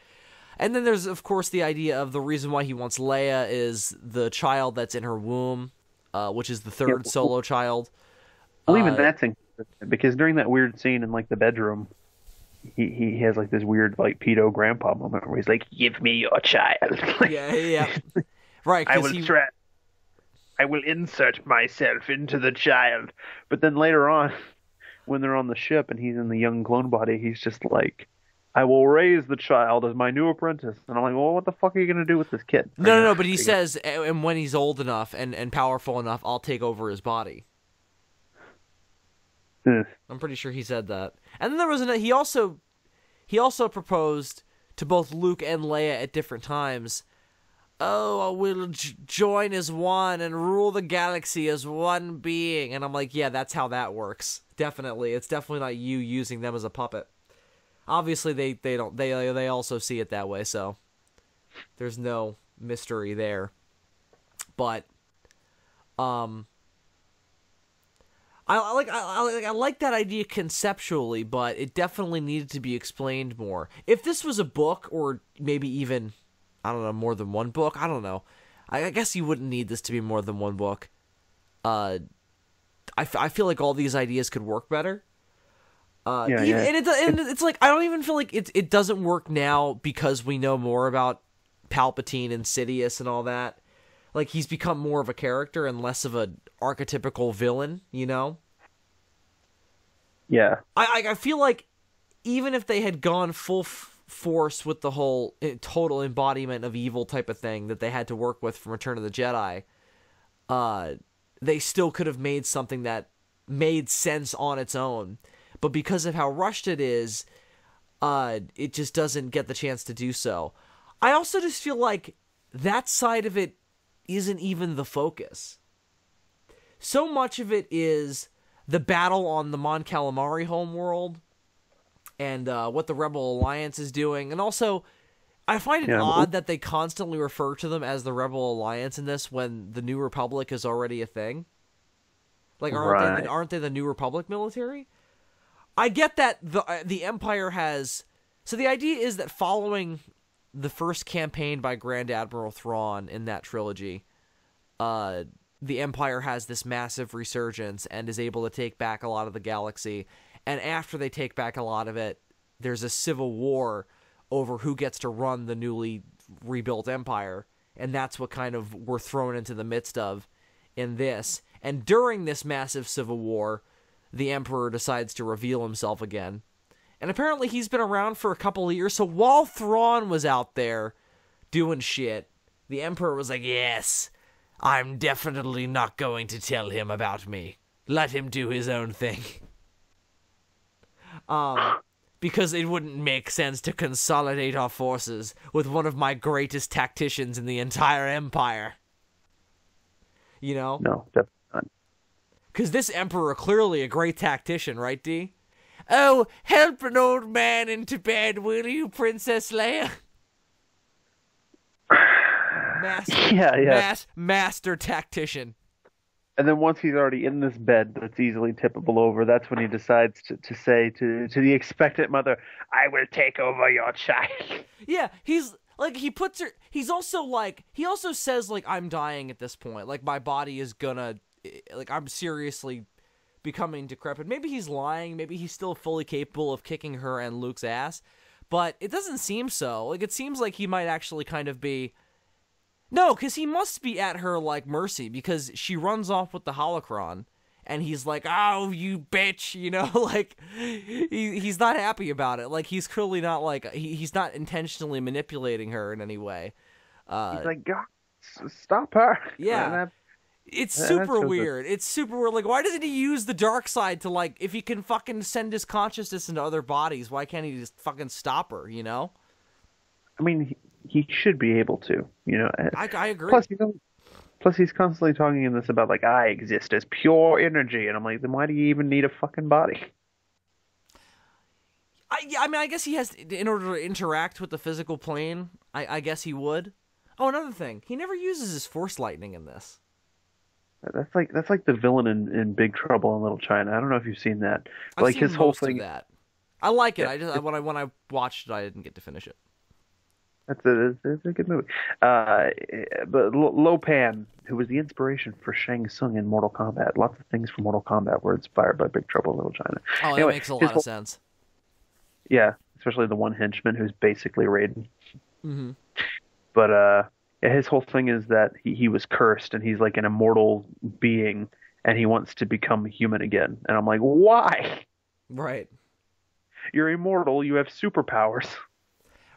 And then there's of course the idea of the reason why he wants Leia is the child that's in her womb, which is the Yeah. third Solo child. Well, even Uh, that's inconsistent because during that weird scene in like the bedroom, he has like this weird like pedo grandpa moment where he's like, "Give me your child." Like, yeah, yeah, right. I Because will try. I will insert myself into the child. But then later on, when they're on the ship and he's in the young clone body, he's just like, I will raise the child as my new apprentice. And I'm like, well, what the fuck are you going to do with this kid? no. But he says, and when he's old enough and powerful enough, I'll take over his body. Ugh. I'm pretty sure he said that. And then there was he also proposed to both Luke and Leia at different times. Oh, I will join as one and rule the galaxy as one being. And I'm like, yeah, that's how that works. Definitely, it's definitely not you using them as a puppet. Obviously, they also see it that way. So there's no mystery there. But I like that idea conceptually, but it definitely needed to be explained more. If this was a book, or maybe even, I don't know, more than one book, I don't know. I guess you wouldn't need this to be more than one book. I feel like all these ideas could work better. Yeah, And, yeah. and it's like, I don't even feel like it doesn't work now because we know more about Palpatine and Sidious and all that. Like, he's become more of a character and less of an archetypical villain, you know? Yeah. I feel like even if they had gone full force with the whole total embodiment of evil type of thing that they had to work with from Return of the Jedi, they still could have made something that made sense on its own. But because of how rushed it is, it just doesn't get the chance to do so. I also just feel like that side of it isn't even the focus. So much of it is the battle on the Mon Calamari homeworld and what the Rebel Alliance is doing. And also, I find it Yeah. odd that they constantly refer to them as the Rebel Alliance in this when the New Republic is already a thing. Like, Right. aren't they the New Republic military? I get that the Empire has... So the idea is that following the first campaign by Grand Admiral Thrawn in that trilogy, the Empire has this massive resurgence and is able to take back a lot of the galaxy. And after they take back a lot of it, there's a civil war over who gets to run the newly rebuilt Empire. And that's what kind of we're thrown into the midst of in this. And during this massive civil war, the Emperor decides to reveal himself again. And apparently he's been around for a couple of years, so while Thrawn was out there doing shit, the Emperor was like, yes, I'm definitely not going to tell him about me. Let him do his own thing. Because it wouldn't make sense to consolidate our forces with one of my greatest tacticians in the entire Empire. You know? No, definitely not. Because this Emperor clearly a great tactician, right, D? Oh, help an old man into bed, will you, Princess Leia? Master tactician. And then once he's already in this bed that's easily tippable over, that's when he decides to say to the expectant mother, I will take over your child. Yeah, he's like, he puts her, he also says, like, I'm dying at this point. Like, my body is gonna, like, I'm seriously becoming decrepit. Maybe he's lying. Maybe he's still fully capable of kicking her and Luke's ass. But it doesn't seem so. Like, it seems like he might actually kind of be... No, because he must be at her, like, mercy, because she runs off with the holocron, and he's like, oh, you bitch, you know? Like, he's not happy about it. Like, he's clearly not, like... He's not intentionally manipulating her in any way. He's like, God, stop her. Yeah. It's That super shows weird. It's super weird. Like, why doesn't he use the dark side to, like, if he can fucking send his consciousness into other bodies, why can't he just fucking stop her, you know? I mean, he should be able to, you know. I agree. Plus, he's constantly talking in this about like I exist as pure energy, and I'm like, then why do you even need a fucking body? I mean, I guess he has, in order to interact with the physical plane, I guess he would. Oh, another thing. He never uses his force lightning in this. That's like the villain in Big Trouble in Little China. I don't know if you've seen that. I've Like seen his whole most thing. of that. I like it. Yeah, When I watched it, I didn't get to finish it. it's a good movie. But Lo Pan, who was the inspiration for Shang Tsung in Mortal Kombat, lots of things from Mortal Kombat were inspired by Big Trouble in Little China. Oh, that Anyway, makes a lot of sense. Yeah, especially the one henchman who's basically Raiden. Mm-hmm. But his whole thing is that he was cursed and he's like an immortal being and he wants to become human again. And I'm like, why? Right. You're immortal. You have superpowers.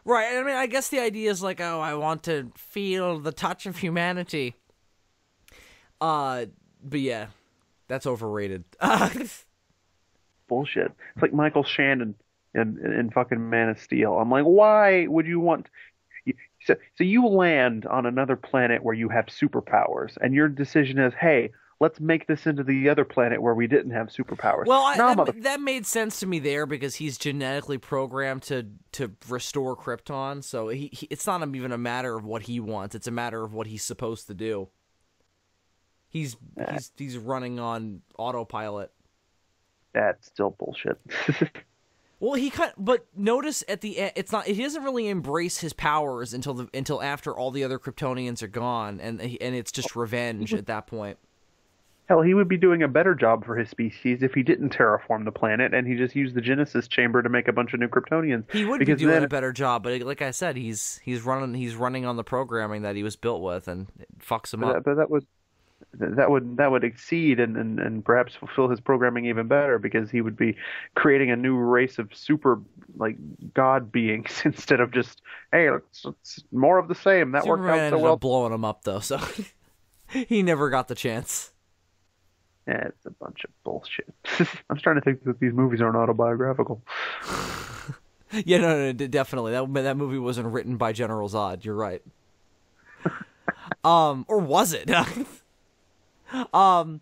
Right. I mean, I guess the idea is like, oh, I want to feel the touch of humanity. But yeah, that's overrated. Bullshit. It's like Michael Shannon in fucking Man of Steel. I'm like, why would you want? So you land on another planet where you have superpowers, and your decision is, hey, let's make this into the other planet where we didn't have superpowers. Well, that made sense to me there because he's genetically programmed to restore Krypton. So it's not even a matter of what he wants; it's a matter of what he's supposed to do. He's running on autopilot. That's still bullshit. Well, but notice at the end, he doesn't really embrace his powers until after all the other Kryptonians are gone, and it's just revenge at that point. Hell, he would be doing a better job for his species if he didn't terraform the planet and he just used the Genesis chamber to make a bunch of new Kryptonians. He would be doing a better job, but like I said, he's running on the programming that he was built with, and it fucks him up. But that would exceed and perhaps fulfill his programming even better because he would be creating a new race of super like god beings instead of just hey, it's more of the same. That Superman worked out so well. Ended up blowing him up though, so he never got the chance. Yeah, it's a bunch of bullshit. I'm starting to think that these movies aren't autobiographical. Yeah, no, definitely. That movie wasn't written by General Zod. You're right. Or was it? But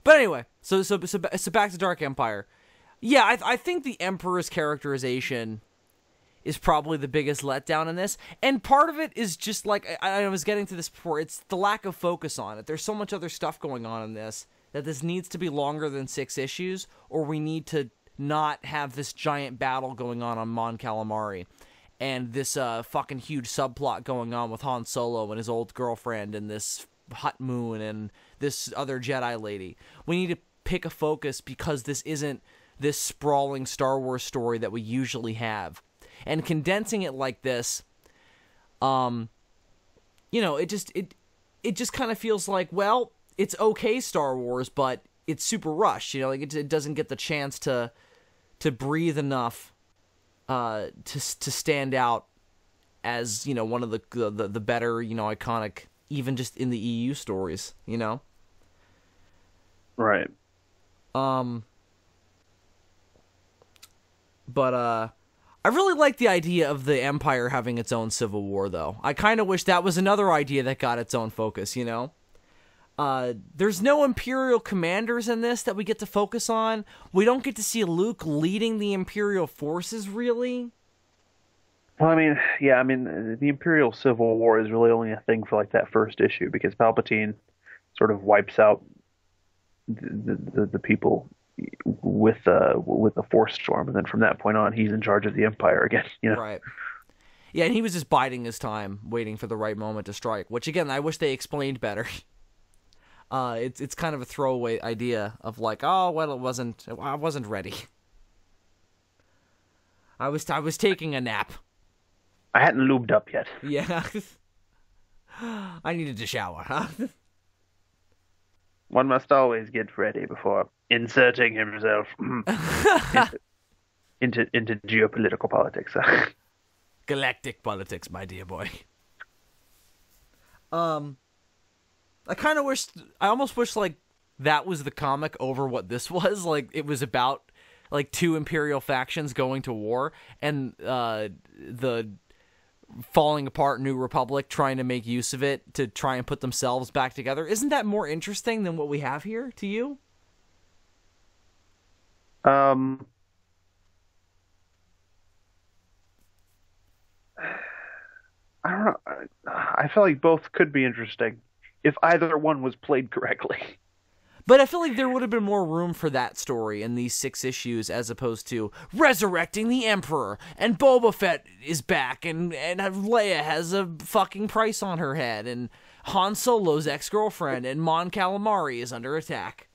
anyway, so back to Dark Empire. Yeah, I think the Emperor's characterization is probably the biggest letdown in this, and part of it is just like I was getting to this before. It's the lack of focus on it. There's so much other stuff going on in this that this needs to be longer than 6 issues, or we need to not have this giant battle going on Mon Calamari, and this fucking huge subplot going on with Han Solo and his old girlfriend and this Hut Moon and this other Jedi lady. We need to pick a focus because this isn't this sprawling Star Wars story that we usually have. And condensing it like this, it just kind of feels like, well, it's okay Star Wars, but it's super rushed. Like it doesn't get the chance to breathe enough to stand out as one of the better iconic, even just in the EU stories. Right. But I really like the idea of the Empire having its own civil war, though. I kind of wish that was another idea that got its own focus, There's no Imperial commanders in this that we get to focus on. We don't get to see Luke leading the Imperial forces, really. Well, the Imperial Civil War is really only a thing for like that first issue because Palpatine sort of wipes out the people with the Force storm, and then from that point on, he's in charge of the Empire again. Right. Yeah, and he was just biding his time, waiting for the right moment to strike. Which again, I wish they explained better. It's kind of a throwaway idea of like, oh well, I wasn't ready. I was taking a nap. I hadn't lubed up yet. Yeah. I needed to shower. One must always get ready before inserting himself into geopolitical politics. Galactic politics, my dear boy. I almost wish like that was the comic over what this was. Like it was about like two Imperial factions going to war and the falling apart New Republic trying to make use of it to try and put themselves back together. Isn't that more interesting than what we have here to you? Um, I don't know. I feel like both could be interesting if either one was played correctly. But I feel like there would have been more room for that story in these 6 issues as opposed to resurrecting the Emperor and Boba Fett is back and Leia has a fucking price on her head and Han Solo's ex-girlfriend and Mon Calamari is under attack.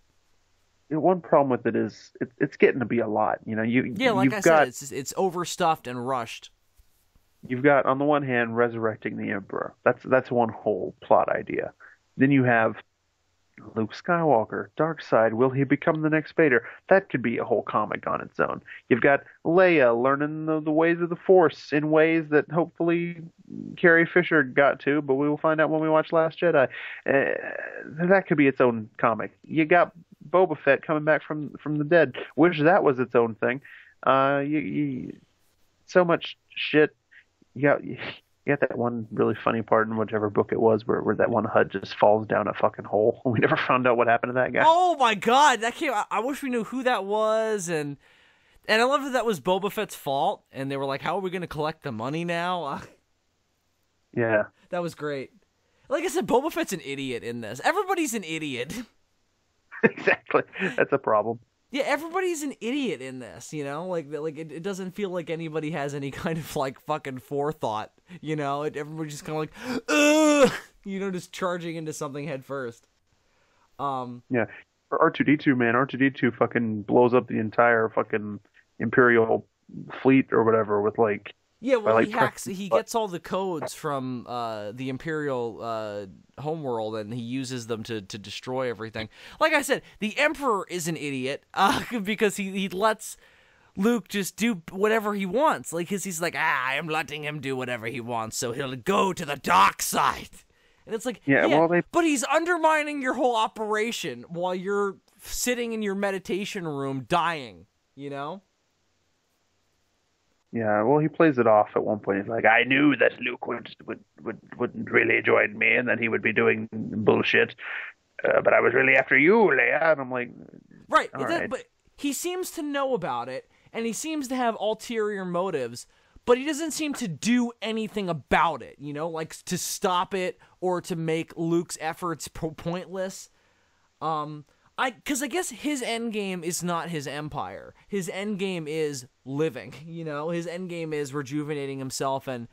One problem with it is it's getting to be a lot. You know, like I said, it's overstuffed and rushed. You've got on the one hand resurrecting the Emperor. That's one whole plot idea. Then you have Luke Skywalker, dark side, will he become the next Vader? That could be a whole comic on its own. You've got Leia learning the ways of the Force in ways that hopefully Carrie Fisher got to, but we will find out when we watch Last Jedi. That could be its own comic. You got Boba Fett coming back from the dead, which that was its own thing. So much shit. You got that one really funny part in whichever book it was where that one HUD just falls down a fucking hole. We never found out what happened to that guy. Oh my god, I wish we knew who that was, and I love that was Boba Fett's fault, and they were like, how are we going to collect the money now? Yeah. That was great. Like I said, Boba Fett's an idiot in this. Everybody's an idiot. Exactly. That's a problem. Yeah, everybody's an idiot in this, you know? Like it doesn't feel like anybody has any kind of, like, fucking forethought, you know? Everybody's just kind of like, ugh! You know, just charging into something head first. Yeah. R2-D2, man. R2-D2 fucking blows up the entire fucking Imperial fleet or whatever with, like... Yeah, well, he gets all the codes from the Imperial homeworld, and he uses them to destroy everything. Like I said, the Emperor is an idiot because he lets Luke just do whatever he wants. Like, he's like, I am letting him do whatever he wants, so he'll go to the dark side. And it's like, but he's undermining your whole operation while you're sitting in your meditation room dying, you know? Yeah, well, he plays it off at one point. He's like, I knew that Luke wouldn't really join me and that he would be doing bullshit, but I was really after you, Leia. And I'm like, right. Right. But he seems to know about it, and he seems to have ulterior motives, but he doesn't seem to do anything about it, you know, like to stop it or to make Luke's efforts pointless. Because I guess his end game is not his empire. His end game is living, you know? His end game is rejuvenating himself and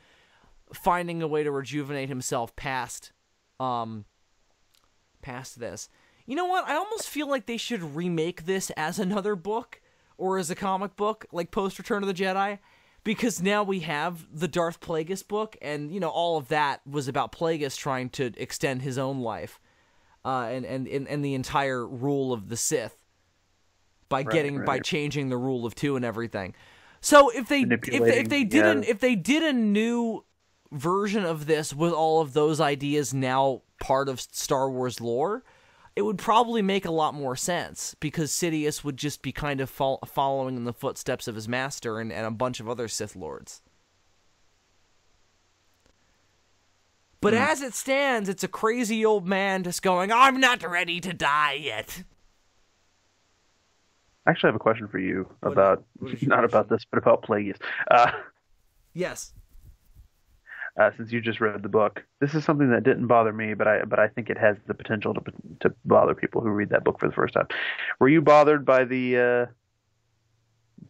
finding a way to rejuvenate himself past this. You know what? I almost feel like they should remake this as another book or as a comic book, like post Return of the Jedi, because now we have the Darth Plagueis book, and, you know, all of that was about Plagueis trying to extend his own life. And the entire rule of the Sith by changing the rule of 2 and everything. So if they did a new version of this with all of those ideas now part of Star Wars lore, it would probably make a lot more sense because Sidious would just be kind of following in the footsteps of his master and a bunch of other Sith Lords. But as it stands, it's a crazy old man just going, I'm not ready to die yet. I actually have a question for you about, not about this, but about Plagueis. Yes. Since you just read the book, this is something that didn't bother me, but I think it has the potential to bother people who read that book for the first time. Were you bothered by the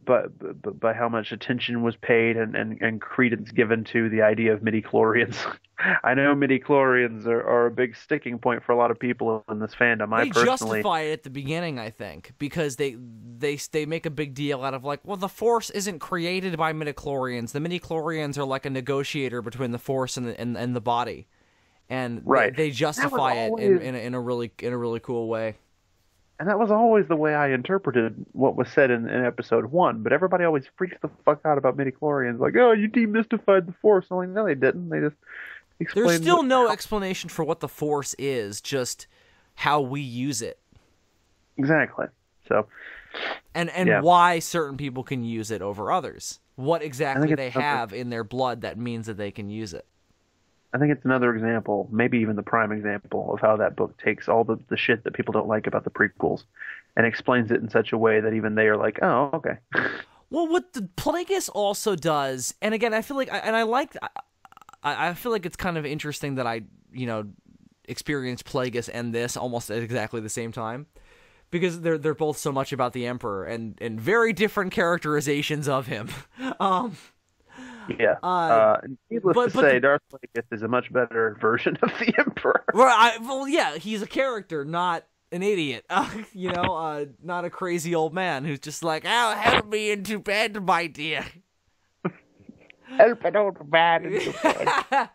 by how much attention was paid and credence given to the idea of midi-chlorians? I know midi-chlorians are a big sticking point for a lot of people in this fandom. They justify it at the beginning, I think, because they make a big deal out of like, well, the Force isn't created by midi-chlorians. The midi-chlorians are like a negotiator between the Force and the body, and they justify it in a really cool way. And that was always the way I interpreted what was said in episode 1, but everybody always freaks the fuck out about midi-chlorians, like, oh, you demystified the Force. I'm like, no, they didn't. They just There's explains still no explanation for what the Force is, just how we use it. exactly. So, And yeah. why certain people can use it over others. What I exactly think they it's another, have in their blood that means that they can use it. I think it's another example, maybe even the prime example, of how that book takes all the shit that people don't like about the prequels and explains it in such a way that even they are like, oh, okay. Well, what the Plagueis also does, and again, I feel like, I feel like it's kind of interesting that I, experienced Plagueis and this almost at exactly the same time, because they're both so much about the Emperor and very different characterizations of him. Yeah. Needless to say, Darth Plagueis is a much better version of the Emperor. Well, yeah, he's a character, not an idiot. Not a crazy old man who's just like, "Oh, help me into bed, my dear." Help it old man into bed.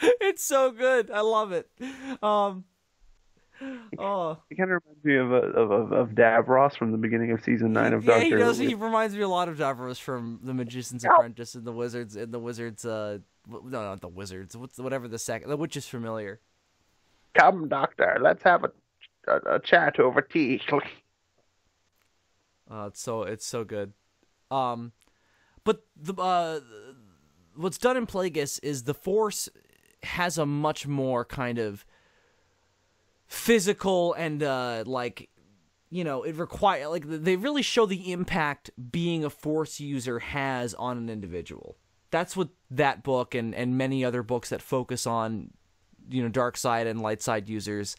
It's so good. I love it. It kind of reminds me of Davros from the beginning of season 9 of Doctor Who. Yeah, he does. He reminds me a lot of Davros from The Magician's Apprentice and the Wizards. No, not the Wizards. Whatever the Witch is Familiar. Come, Doctor, let's have a chat over tea. It's so good. But what's done in Plagueis is the Force has a much more kind of physical and it require, like, they really show the impact being a Force user has on an individual. That's what that book and many other books that focus on dark side and light side users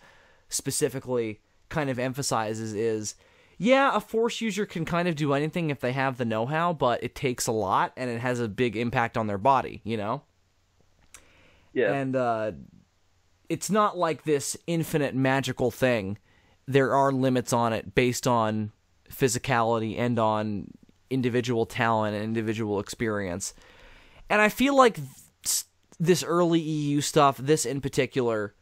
specifically kind of emphasizes is, yeah, a Force user can kind of do anything if they have the know-how, but it takes a lot and it has a big impact on their body, Yeah. And it's not like this infinite magical thing. There are limits on it based on physicality and on individual talent and individual experience. And I feel like this early EU stuff, this in particular,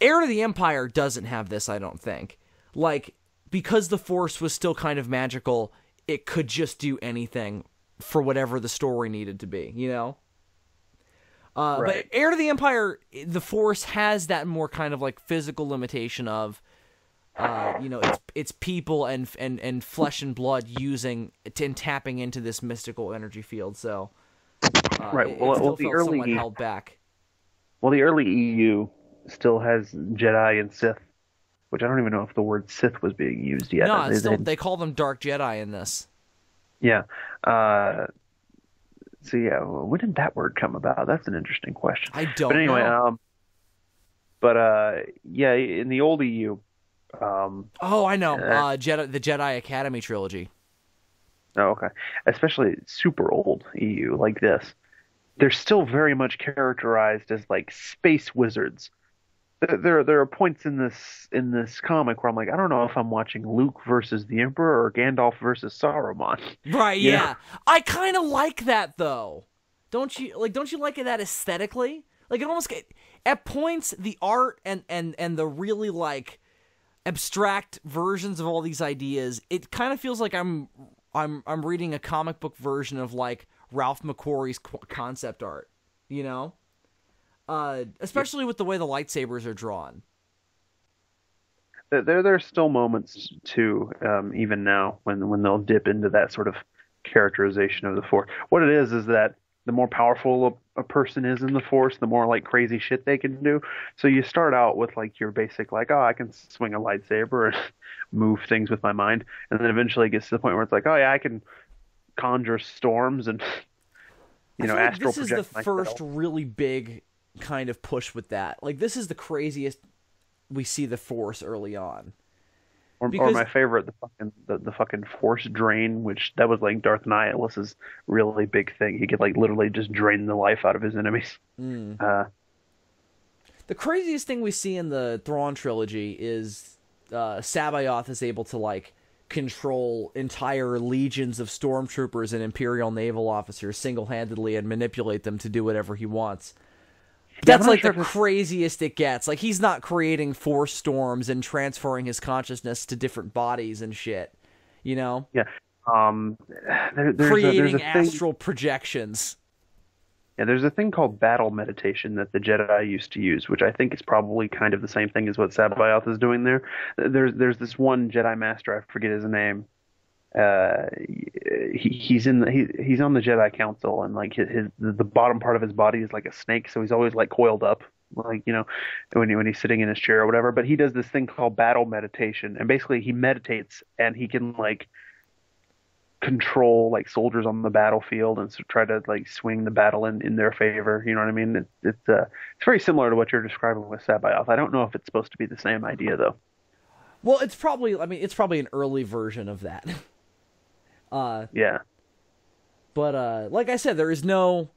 Heir to the Empire doesn't have this, I don't think. Like, because the Force was still kind of magical, it could just do anything for whatever the story needed to be, Right. But Heir to the Empire, the Force has that more kind of like physical limitation of, it's people and flesh and blood using and tapping into this mystical energy field. So, right. Well, it still felt somewhat held back. Well, the early EU still has Jedi and Sith, which I don't even know if the word Sith was being used yet. No, they call them Dark Jedi in this. Yeah. So yeah, when did that word come about? That's an interesting question. I don't know. But yeah, in the old EU. I know. The Jedi Academy trilogy. Oh, okay. Especially super old EU like this. They're still very much characterized as like space wizards. There are points in this comic where I'm like, I don't know if I'm watching Luke versus the Emperor or Gandalf versus Saruman. Right, yeah. I kind of like that though. Don't you like that aesthetically? Like, it almost at points the art and the really like abstract versions of all these ideas, it kind of feels like I'm reading a comic book version of like Ralph McQuarrie's concept art, especially with the way the lightsabers are drawn. There's still moments too, even now, when they'll dip into that sort of characterization of the Force. What it is that the more powerful a person is in the Force, the more like crazy shit they can do. So you start out with like your basic like, oh, I can swing a lightsaber and move things with my mind, and then eventually it gets to the point where it's like, oh yeah, I can conjure storms and astral project. This is the first really big kind of push with that. Like, this is the craziest we see the Force early on. Or my favorite, the fucking Force drain, which that was like Darth Nihilus's really big thing. He could like literally just drain the life out of his enemies. The craziest thing we see in the Thrawn trilogy is Sabayoth is able to like control entire legions of stormtroopers and Imperial naval officers single-handedly and manipulate them to do whatever he wants. That's like the craziest it gets. Like, he's not creating force storms and transferring his consciousness to different bodies and shit. Yeah. Creating astral projections. Yeah, there's a thing called battle meditation that the Jedi used to use, which I think is probably kind of the same thing as what Sabaoth is doing there. There's this one Jedi Master, I forget his name. He's on the Jedi Council, and like the bottom part of his body is like a snake, so he's always like coiled up, like when he's sitting in his chair or whatever. But he does this thing called battle meditation, and basically he meditates and he can like control like soldiers on the battlefield and so try to like swing the battle in their favor. You know what I mean? It's very similar to what you're describing with Sabaoth. I don't know if it's supposed to be the same idea though. Well, it's probably, I mean, it's probably an early version of that. Yeah. But like I said, there is no...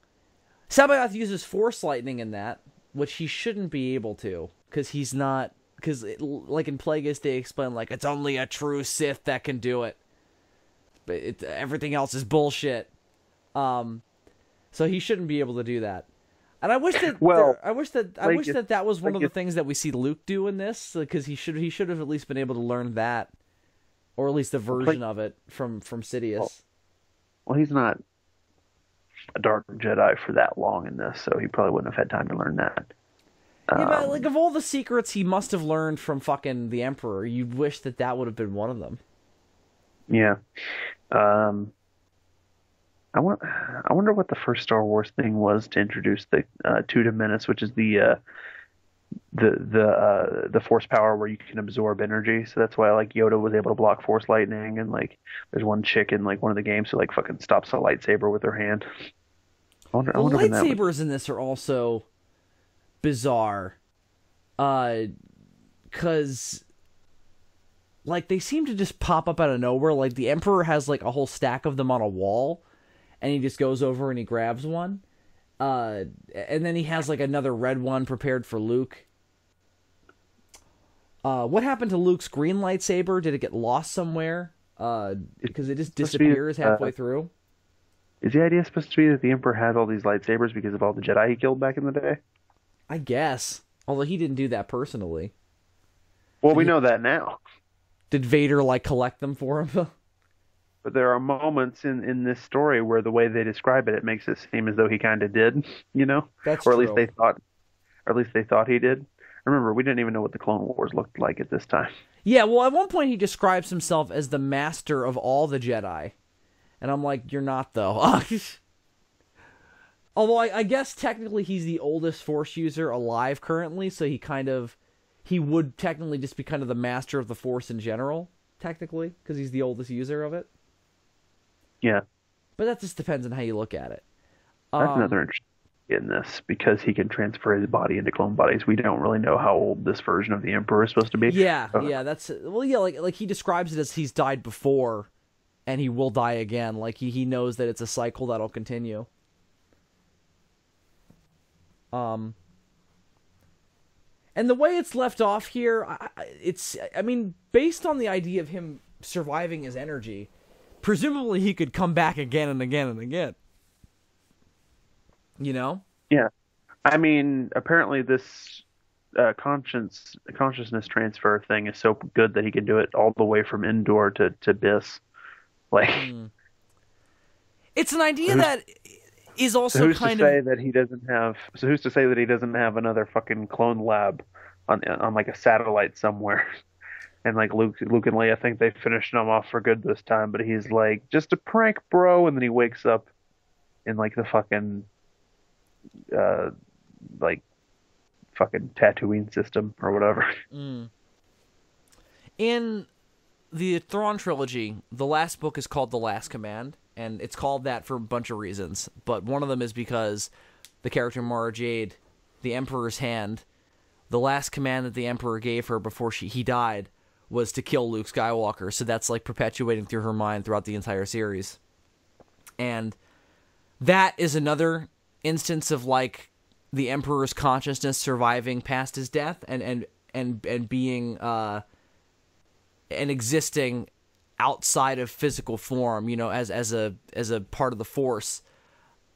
Sabaoth uses Force Lightning in that, which he shouldn't be able to, because he's not... Because, like in Plagueis, they explain, like, it's only a true Sith that can do it. But everything else is bullshit. So he shouldn't be able to do that. And I wish that I wish that was one of the things that we see Luke do in this, because he should have at least been able to learn that, or at least a version of it from Sidious. Well, he's not a Dark Jedi for that long in this, so he probably wouldn't have had time to learn that. Yeah, but like of all the secrets he must have learned from fucking the Emperor, you'd wish that would have been one of them. Yeah. I wonder what the first Star Wars thing was to introduce the Tuda Menace, which is the force power where you can absorb energy. So that's why like Yoda was able to block force lightning, and like there's one chick in like one of the games who like fucking stops a lightsaber with her hand. I wonder when that lightsabers in this are also bizarre, because like they seem to just pop up out of nowhere. Like the Emperor has like a whole stack of them on a wall, and he just goes over and he grabs one. And then he has like another red one prepared for Luke. What happened to Luke's green lightsaber? Did it get lost somewhere? Because it just disappears halfway through. Is the idea supposed to be that the Emperor has all these lightsabers because of all the Jedi he killed back in the day? I guess. Although he didn't do that personally. Well, we know that now. Did Vader like collect them for him? But there are moments in this story where the way they describe it, it makes it seem as though he kind of did, you know? That's or at true. least they thought, or at least they thought he did. Remember, we didn't even know what the Clone Wars looked like at this time. Yeah, well, at one point he describes himself as the master of all the Jedi. And I'm like, you're not, though. Although I guess technically he's the oldest Force user alive currently, so he would technically just be kind of the master of the Force in general, technically, because he's the oldest user of it. Yeah. But that just depends on how you look at it. That's another interesting in this, because he can transfer his body into clone bodies. We don't really know how old this version of the Emperor is supposed to be. Yeah, like he describes it as he's died before, and he will die again. Like he knows that it's a cycle that'll continue. And the way it's left off here, I mean, based on the idea of him surviving his energy, presumably he could come back again and again and again. You know? Yeah. I mean, apparently this consciousness transfer thing is so good that he can do it all the way from Endor to Biss. Like, it's an idea that is also who's to say that he doesn't have? So who's to say that he doesn't have another fucking clone lab on like a satellite somewhere? And like Luke and Leia think they finished him off for good this time, but he's like, just a prank, bro. And then he wakes up in like the fucking like fucking Tatooine system or whatever. In the Thrawn trilogy, the last book is called The Last Command, and it's called that for a bunch of reasons. But one of them is because the character Mara Jade, the Emperor's hand, the last command that the Emperor gave her before he died was to kill Luke Skywalker. So that's like perpetuating through her mind throughout the entire series. And that is another instance of like the Emperor's consciousness surviving past his death and being and existing outside of physical form, you know, as a part of the Force.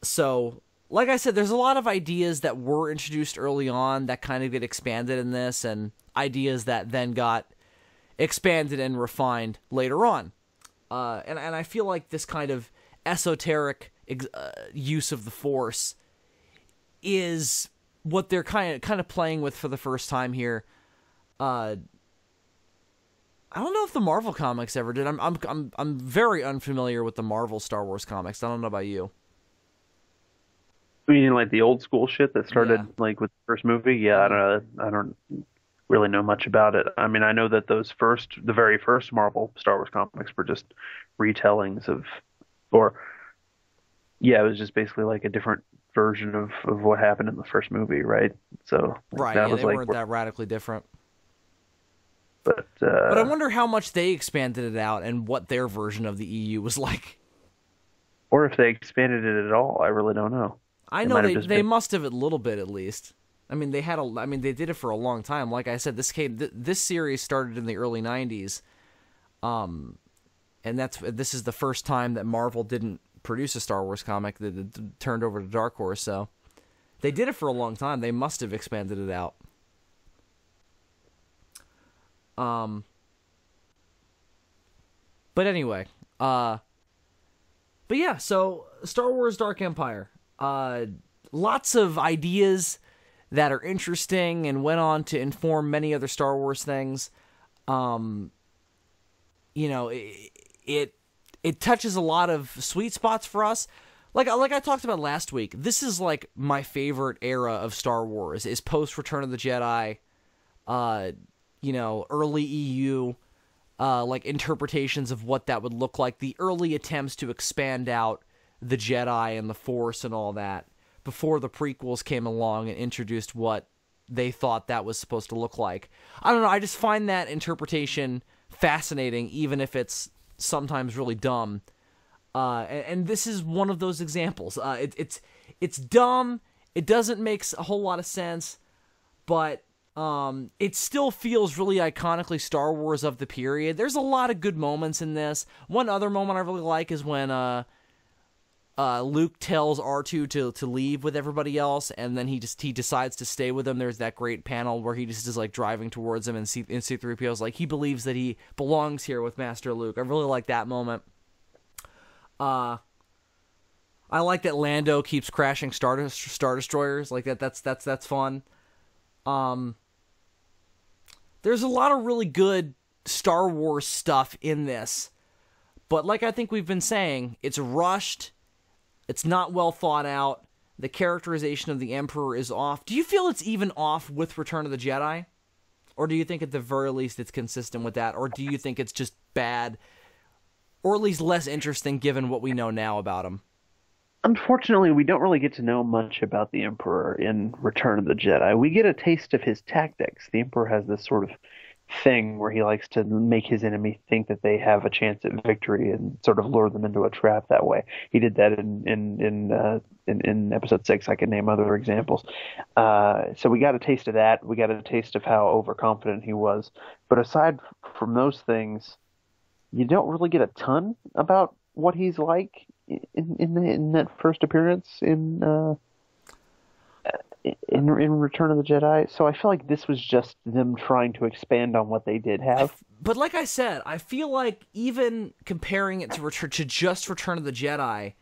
So, like I said, there's a lot of ideas that were introduced early on that kind of get expanded in this, and ideas that then got expanded and refined later on. And I feel like this kind of esoteric use of the Force is what they're kind of playing with for the first time here. I don't know if the Marvel comics ever did. I'm very unfamiliar with the Marvel Star Wars comics. I don't know about you. I mean, like the old school shit that started Yeah. like with the first movie. Yeah, I don't know. I don't really know much about it. I mean, I know that the very first Marvel Star Wars comics were just retellings of, or yeah, it was just basically like a different version of what happened in the first movie, right? So Right, that yeah, was they like, weren't that radically different. but But I wonder how much they expanded it out and what their version of the EU was like. or if they expanded it at all, I really don't know. I It know might have they just they been, must have a little bit at least. I mean, they did it for a long time. Like I said, this series started in the early '90s, and this is the first time that Marvel didn't produce a Star Wars comic that turned over to Dark Horse. So they did it for a long time. They must have expanded it out. But anyway, but yeah. So Star Wars Dark Empire, lots of ideas that are interesting and went on to inform many other Star Wars things. It touches a lot of sweet spots for us. Like I talked about last week, this is like my favorite era of Star Wars is post Return of the Jedi, early EU, like interpretations of what that would look like, the early attempts to expand out the Jedi and the Force and all that before the prequels came along and introduced what they thought that was supposed to look like. I don't know, I just find that interpretation fascinating, even if it's sometimes really dumb. And this is one of those examples. It's dumb. It doesn't make a whole lot of sense, but it still feels really iconically Star Wars of the period. There's a lot of good moments in this. One other moment I really like is when Luke tells R2 to leave with everybody else, and then he decides to stay with him. There's that great panel where he just is like driving towards him, and C-3PO's like, he believes that he belongs here with Master Luke. I really like that moment. I like that Lando keeps crashing Star Destroyers. Like that's fun. There's a lot of really good Star Wars stuff in this, but like I think we've been saying, it's rushed. It's not well thought out. The characterization of the Emperor is off. Do you feel it's even off with Return of the Jedi? Or do you think at the very least it's consistent with that? Or do you think it's just bad? Or at least less interesting given what we know now about him? unfortunately, we don't really get to know much about the Emperor in Return of the Jedi. We get a taste of his tactics. The Emperor has this sort of thing where he likes to make his enemy think that they have a chance at victory and sort of lure them into a trap that way. He did that in Episode 6. I can name other examples. So we got a taste of that. We got a taste of how overconfident he was. But aside from those things, you don't really get a ton about what he's like in that first appearance in Return of the Jedi. So I feel like this was just them trying to expand on what they did have. But like I said, I feel like even comparing it to just Return of the Jedi,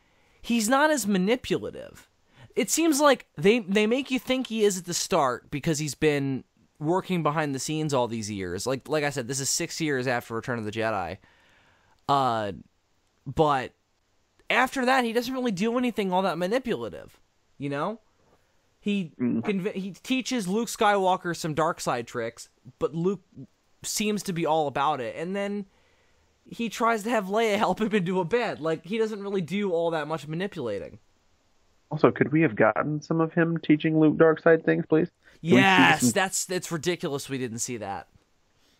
he's not as manipulative. It seems like they make you think he is at the start because he's been working behind the scenes all these years. Like I said, this is 6 years after Return of the Jedi. But after that, he doesn't really do anything all that manipulative, you know? He teaches Luke Skywalker some dark side tricks, but Luke seems to be all about it. And then he tries to have Leia help him into a bed. Like, he doesn't really do all that much manipulating. Also, could we have gotten some of him teaching Luke dark side things, please? Yes, it's ridiculous we didn't see that.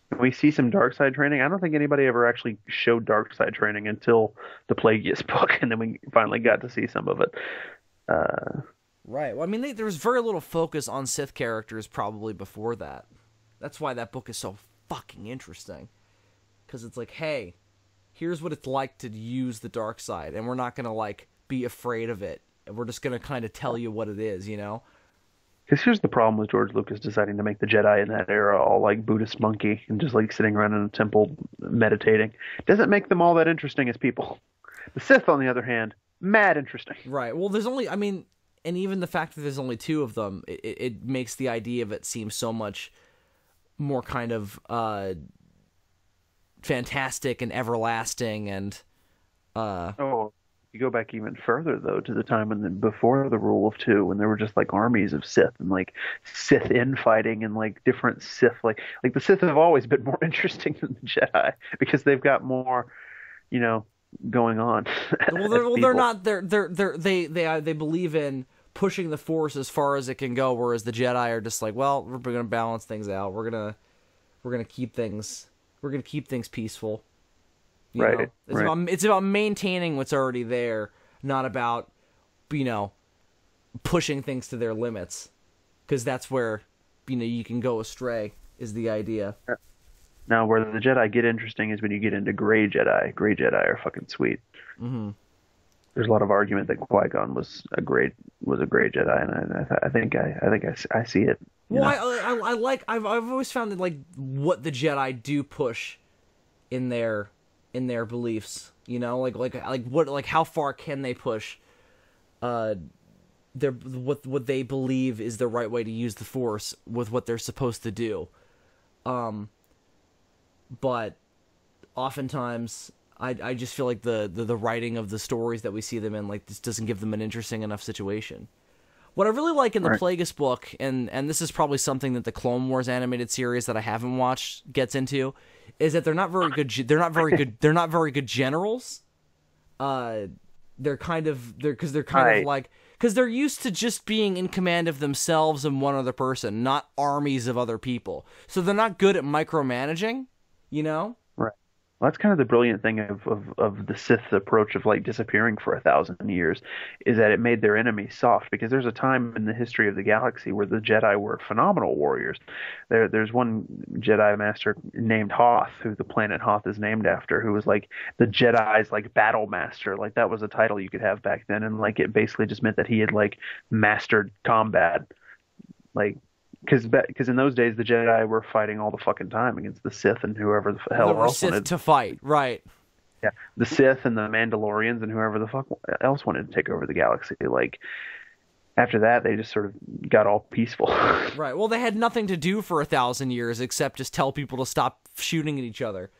Can we see some dark side training? I don't think anybody ever actually showed dark side training until the Plagueis book, and then we finally got to see some of it. Right. Well, I mean, there was very little focus on Sith characters probably before that. That's why that book is so fucking interesting. Because it's like, hey, here's what it's like to use the dark side, and we're not going to, like, be afraid of it. We're just going to kind of tell you what it is, you know? Because here's the problem with George Lucas deciding to make the Jedi in that era all like Buddhist monkey and just like sitting around in a temple meditating. Doesn't make them all that interesting as people. The Sith, on the other hand, mad interesting. Right. Well, there's only, I mean, and even the fact that there's only 2 of them, it makes the idea of it seem so much more kind of fantastic and everlasting. And Oh, you go back even further though to the time before the rule of 2, when there were just like armies of Sith and like Sith infighting and like different Sith, like the Sith have always been more interesting than the Jedi because they've got more, going on. They're not. They believe in pushing the Force as far as it can go, whereas the Jedi are just like, well, we're gonna balance things out. We're gonna keep things peaceful. Right. It's about maintaining what's already there, not about pushing things to their limits, because that's where you can go astray. Is the idea. Now, where the Jedi get interesting is when you get into Gray Jedi. Gray Jedi are fucking sweet. Mm-hmm. There's a lot of argument that Qui-Gon was a Gray Jedi, and I think I see it. Well, I've always found that like what the Jedi do push in their beliefs, like how far can they push their what they believe is the right way to use the Force with what they're supposed to do. But oftentimes I just feel like the writing of the stories that we see them in like this doesn't give them an interesting enough situation. What I really like in the Plagueis book, and this is probably something that the Clone Wars animated series that I haven't watched gets into, is that they're not very good. They're not very good generals. They're kind of because they're used to just being in command of themselves and one other person, not armies of other people. So they're not good at micromanaging. Right. Well, that's kind of the brilliant thing of the Sith's approach of like disappearing for 1,000 years, is that it made their enemies soft. Because there's a time in the history of the galaxy where the Jedi were phenomenal warriors. There's one Jedi master named Hoth, who the planet Hoth is named after, who was like the Jedi's like battle master. Like that was a title you could have back then, and like it basically just meant that he had like mastered combat, like. Because in those days the Jedi were fighting all the fucking time against the Sith and whoever the hell else Sith wanted to fight, right? Yeah, the Sith and the Mandalorians and whoever the fuck else wanted to take over the galaxy. Like after that, they just sort of got all peaceful. Right. Well, they had nothing to do for 1,000 years except just tell people to stop shooting at each other.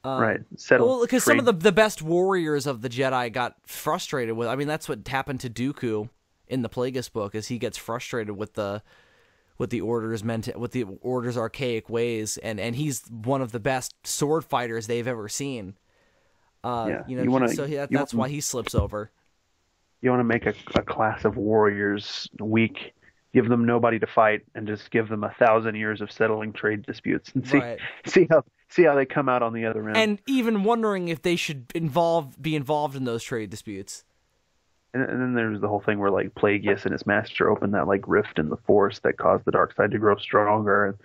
Right. Well, because some of the best warriors of the Jedi got frustrated with. I mean, that's what happened to Dooku in the Plagueis book, is he gets frustrated with the Order's archaic ways, and he's one of the best sword fighters they've ever seen. That's why he slips over. You want to make a class of warriors weak, give them nobody to fight, and just give them 1,000 years of settling trade disputes, and see how they come out on the other end. And even wondering if they should be involved in those trade disputes. And then there's the whole thing where like Plagueis and his master opened that like rift in the Force that caused the dark side to grow stronger,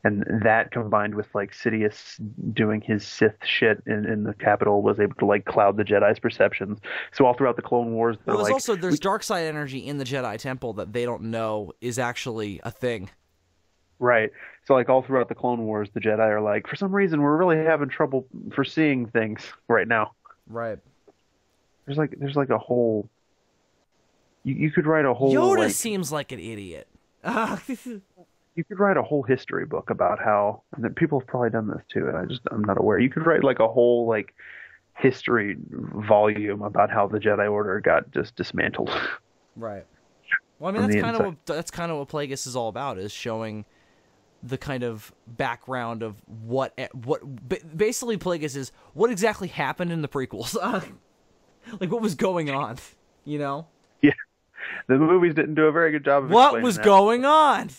and that combined with like Sidious doing his Sith shit in the capital was able to like cloud the Jedi's perceptions. So all throughout the Clone Wars, there's dark side energy in the Jedi Temple that they don't know is actually a thing. Right. So like all throughout the Clone Wars, the Jedi are like, for some reason we're really having trouble foreseeing things right now. Right. There's like a whole. You could write a whole. Yoda seems like an idiot. You could write a whole history book about how, and people have probably done this too, and I'm not aware. You could write like a whole like history volume about how the Jedi Order got just dismantled. Right. Well, I mean that's kind of what Plagueis is all about, is showing the kind of background of what basically Plagueis is what exactly happened in the prequels. Like what was going on, Yeah. The movies didn't do a very good job of what was going on.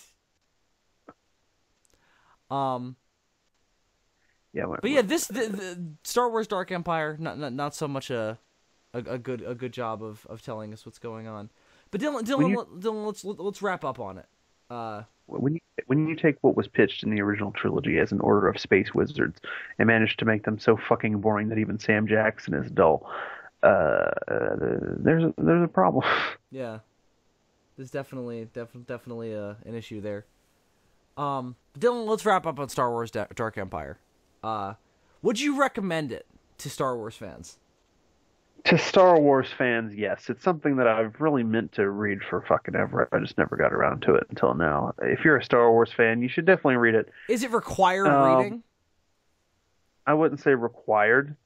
Yeah, the Star Wars Dark Empire not so much a good job of telling us what's going on. But Dylan, let's wrap up on it. When you take what was pitched in the original trilogy as an order of space wizards and manage to make them so fucking boring that even Sam Jackson is dull, there's a problem. Yeah, there's definitely an issue there. Dylan, let's wrap up on Star Wars Dark Empire. Would you recommend it to Star Wars fans? To Star Wars fans, yes, it's something that I've really meant to read for fucking ever. I just never got around to it until now. If you're a Star Wars fan, you should definitely read it. Is it required Um, reading? I wouldn't say required,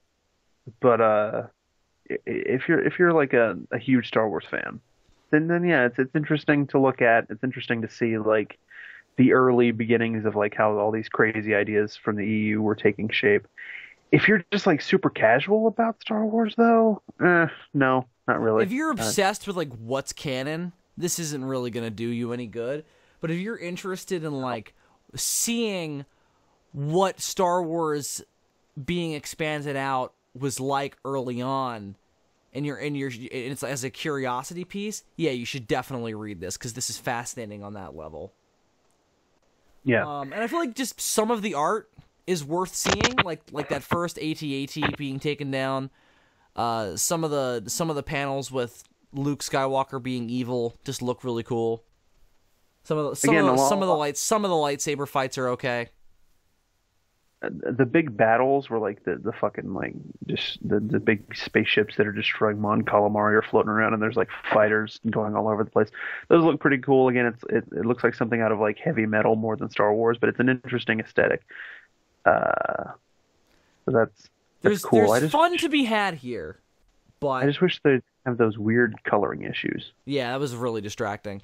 but if you're like a huge Star Wars fan, then yeah, it's interesting to look at. It's interesting to see like the early beginnings of like how all these crazy ideas from the EU were taking shape. If you're just like super casual about Star Wars, though, no, not really. If you're obsessed with like what's canon, this isn't really gonna do you any good. But if you're interested in like seeing what Star Wars being expanded out was like early on, and it's as a curiosity piece, yeah, you should definitely read this because this is fascinating on that level. Yeah, And I feel like just some of the art is worth seeing, like that first AT-AT being taken down. Some of the panels with Luke Skywalker being evil just look really cool. Some of the lightsaber fights are okay. the big battles were like the fucking like just the big spaceships that are destroying Mon Calamari are floating around, and there's like fighters going all over the place. Those look pretty cool. Again, it looks like something out of like heavy metal more than Star Wars, but it's an interesting aesthetic. So that's cool. There's fun to be had here, I but just wish they'd have those weird coloring issues. yeah, that was really distracting.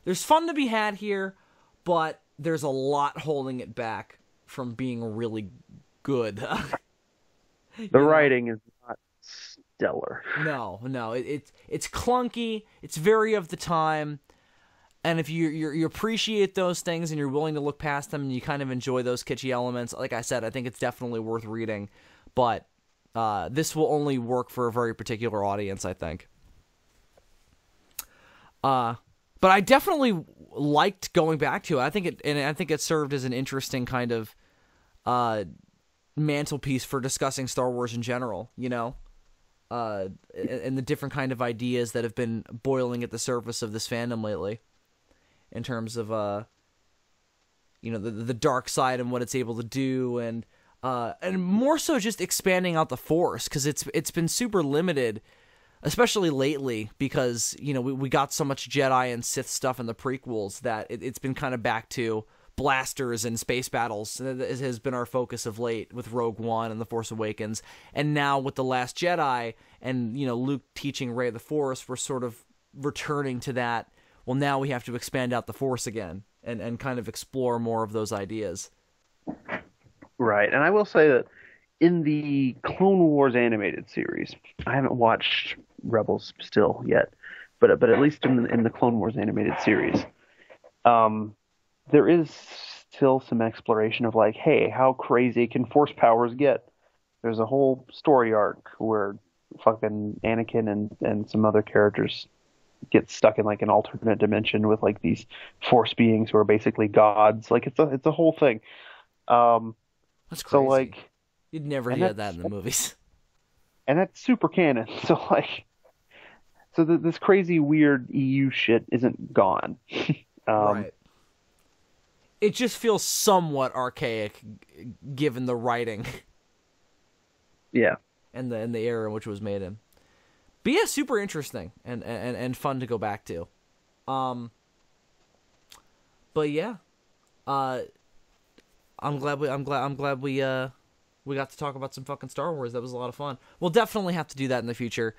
There's fun to be had here, but there's a lot holding it back from being really good. The writing is not stellar. No, it's clunky. It's very of the time, and if you appreciate those things and you're willing to look past them and you kind of enjoy those kitschy elements, like I said, I think it's definitely worth reading. But this will only work for a very particular audience, I think. But I definitely liked going back to it. I think it served as an interesting kind of mantelpiece for discussing Star Wars in general, you know? And the different kind of ideas that have been boiling at the surface of this fandom lately in terms of, the dark side and what it's able to do, and more so just expanding out the Force, because it's been super limited, especially lately, because we got so much Jedi and Sith stuff in the prequels that it's been kind of back to blasters and space battles. It has been our focus of late with Rogue One and The Force Awakens, and now with The Last Jedi and Luke teaching Rey the Force, we're sort of returning to that. Well, now we have to expand out the Force again and kind of explore more of those ideas. Right, and I will say that in the Clone Wars animated series, I haven't watched Rebels still yet, but at least in the Clone Wars animated series, there is still some exploration of like, hey, how crazy can Force powers get? There's a whole story arc where fucking Anakin and some other characters get stuck in like an alternate dimension with like these Force beings who are basically gods. Like it's a whole thing. That's crazy. So like, You'd never hear that in the movies. and that's super canon. So like, this crazy weird EU shit isn't gone. Right. It just feels somewhat archaic, given the writing. Yeah. And the era in which it was made in. But yeah, super interesting and fun to go back to. But yeah, I'm glad we got to talk about some fucking Star Wars. That was a lot of fun. We'll definitely have to do that in the future.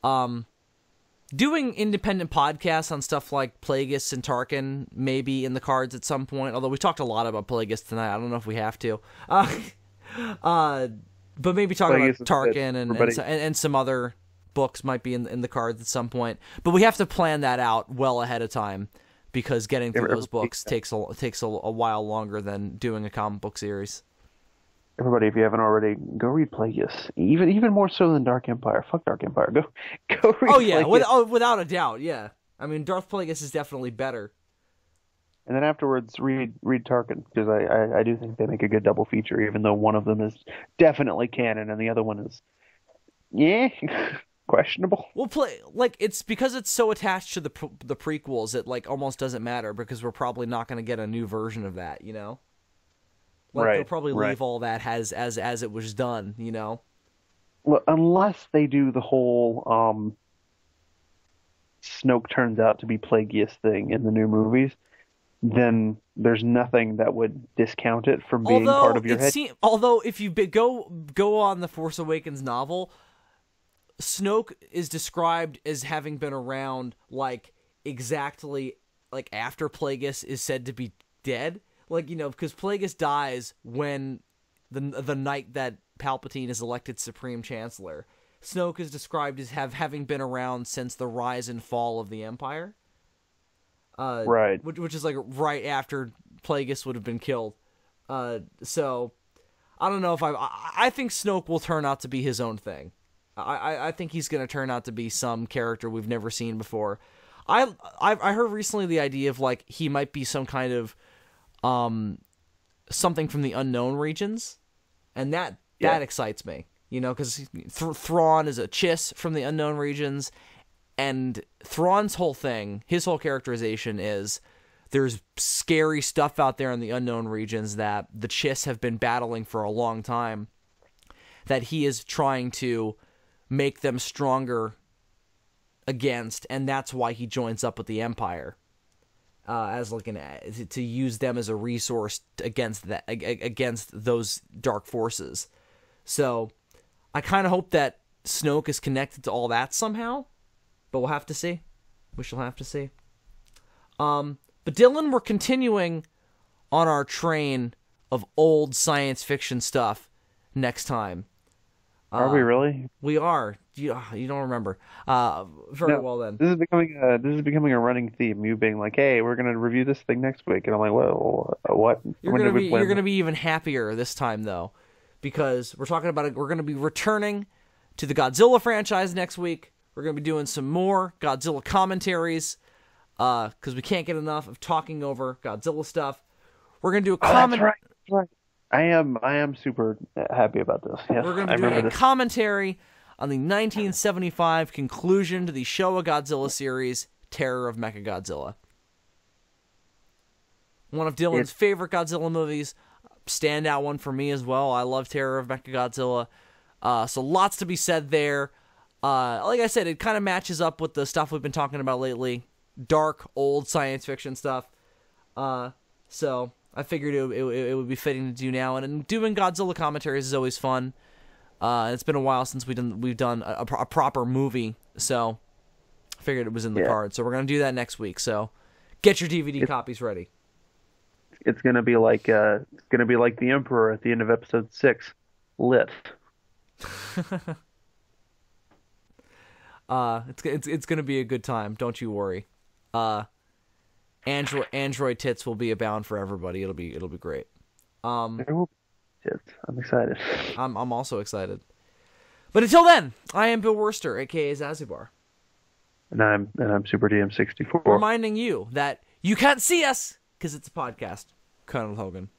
Doing independent podcasts on stuff like Plagueis and Tarkin may be in the cards at some point. Although we talked a lot about Plagueis tonight, I don't know if we have to. But maybe talking about Tarkin and some other books might be in the cards at some point. But we have to plan that out well ahead of time, because getting through those books takes a while longer than doing a comic book series. Everybody, if you haven't already, go read Plagueis. Even more so than Dark Empire. Fuck Dark Empire. Go read. Oh yeah, Plagueis. without a doubt. Yeah, I mean Darth Plagueis is definitely better. And then afterwards, read Tarkin, because I do think they make a good double feature, even though one of them is definitely canon and the other one is, questionable. We'll it's because it's so attached to the prequels. It like almost doesn't matter, because we're probably not going to get a new version of that. Like, right. They'll probably leave all that as it was done. Well, unless they do the whole Snoke turns out to be Plagueis thing in the new movies, then there's nothing that would discount it from being part of your head. Although if you go on the Force Awakens novel, Snoke is described as having been around like exactly like after Plagueis is said to be dead. Like, because Plagueis dies when the night that Palpatine is elected Supreme Chancellor. Snoke is described as having been around since the rise and fall of the Empire. Right. Which is like right after Plagueis would have been killed. So I don't know if I think Snoke will turn out to be his own thing. I think he's going to turn out to be some character we've never seen before. I heard recently the idea of like he might be some kind of something from the unknown regions, and that excites me. Because Thrawn is a Chiss from the unknown regions, and Thrawn's whole thing, his whole characterization is there's scary stuff out there in the unknown regions that the Chiss have been battling for a long time, that he is trying to make them stronger against, and that's why he joins up with the Empire as like to use them as a resource against those dark forces. So I kind of hope that Snoke is connected to all that somehow, but we'll have to see. We shall have to see. But Dylan, we're continuing on our train of old science fiction stuff next time. Are we really? We are. You don't remember. Very well then. This is becoming a running theme. You being like, "Hey, we're gonna review this thing next week," and I'm like, "Well, what?" You're gonna be even happier this time though, because we're talking about it. We're gonna be returning to the Godzilla franchise next week. We're gonna be doing some more Godzilla commentaries, because we can't get enough of talking over Godzilla stuff. We're gonna do a comment. That's right. I am super happy about this. Yes, we're gonna be doing a commentary on the 1975 conclusion to the Showa Godzilla series, Terror of Mechagodzilla. One of Dylan's favorite Godzilla movies, standout one for me as well. I love Terror of Mechagodzilla. So lots to be said there. Like I said, it kind of matches up with the stuff we've been talking about lately. Dark, old science fiction stuff. So I figured it would be fitting to do now. And doing Godzilla commentaries is always fun. It's been a while since we've done a proper movie, so I figured it was in the cards. So we're going to do that next week. So get your DVD copies ready. It's going to be like the Emperor at the end of episode 6, lit. It's going to be a good time. Don't you worry. Android tits will be abound for everybody. It'll be great. I'm excited. I'm also excited. But until then, I am Bill Worster, aka Zazubaar. And I'm Super DM64. Reminding you that you can't see us because it's a podcast. Colonel Hogan.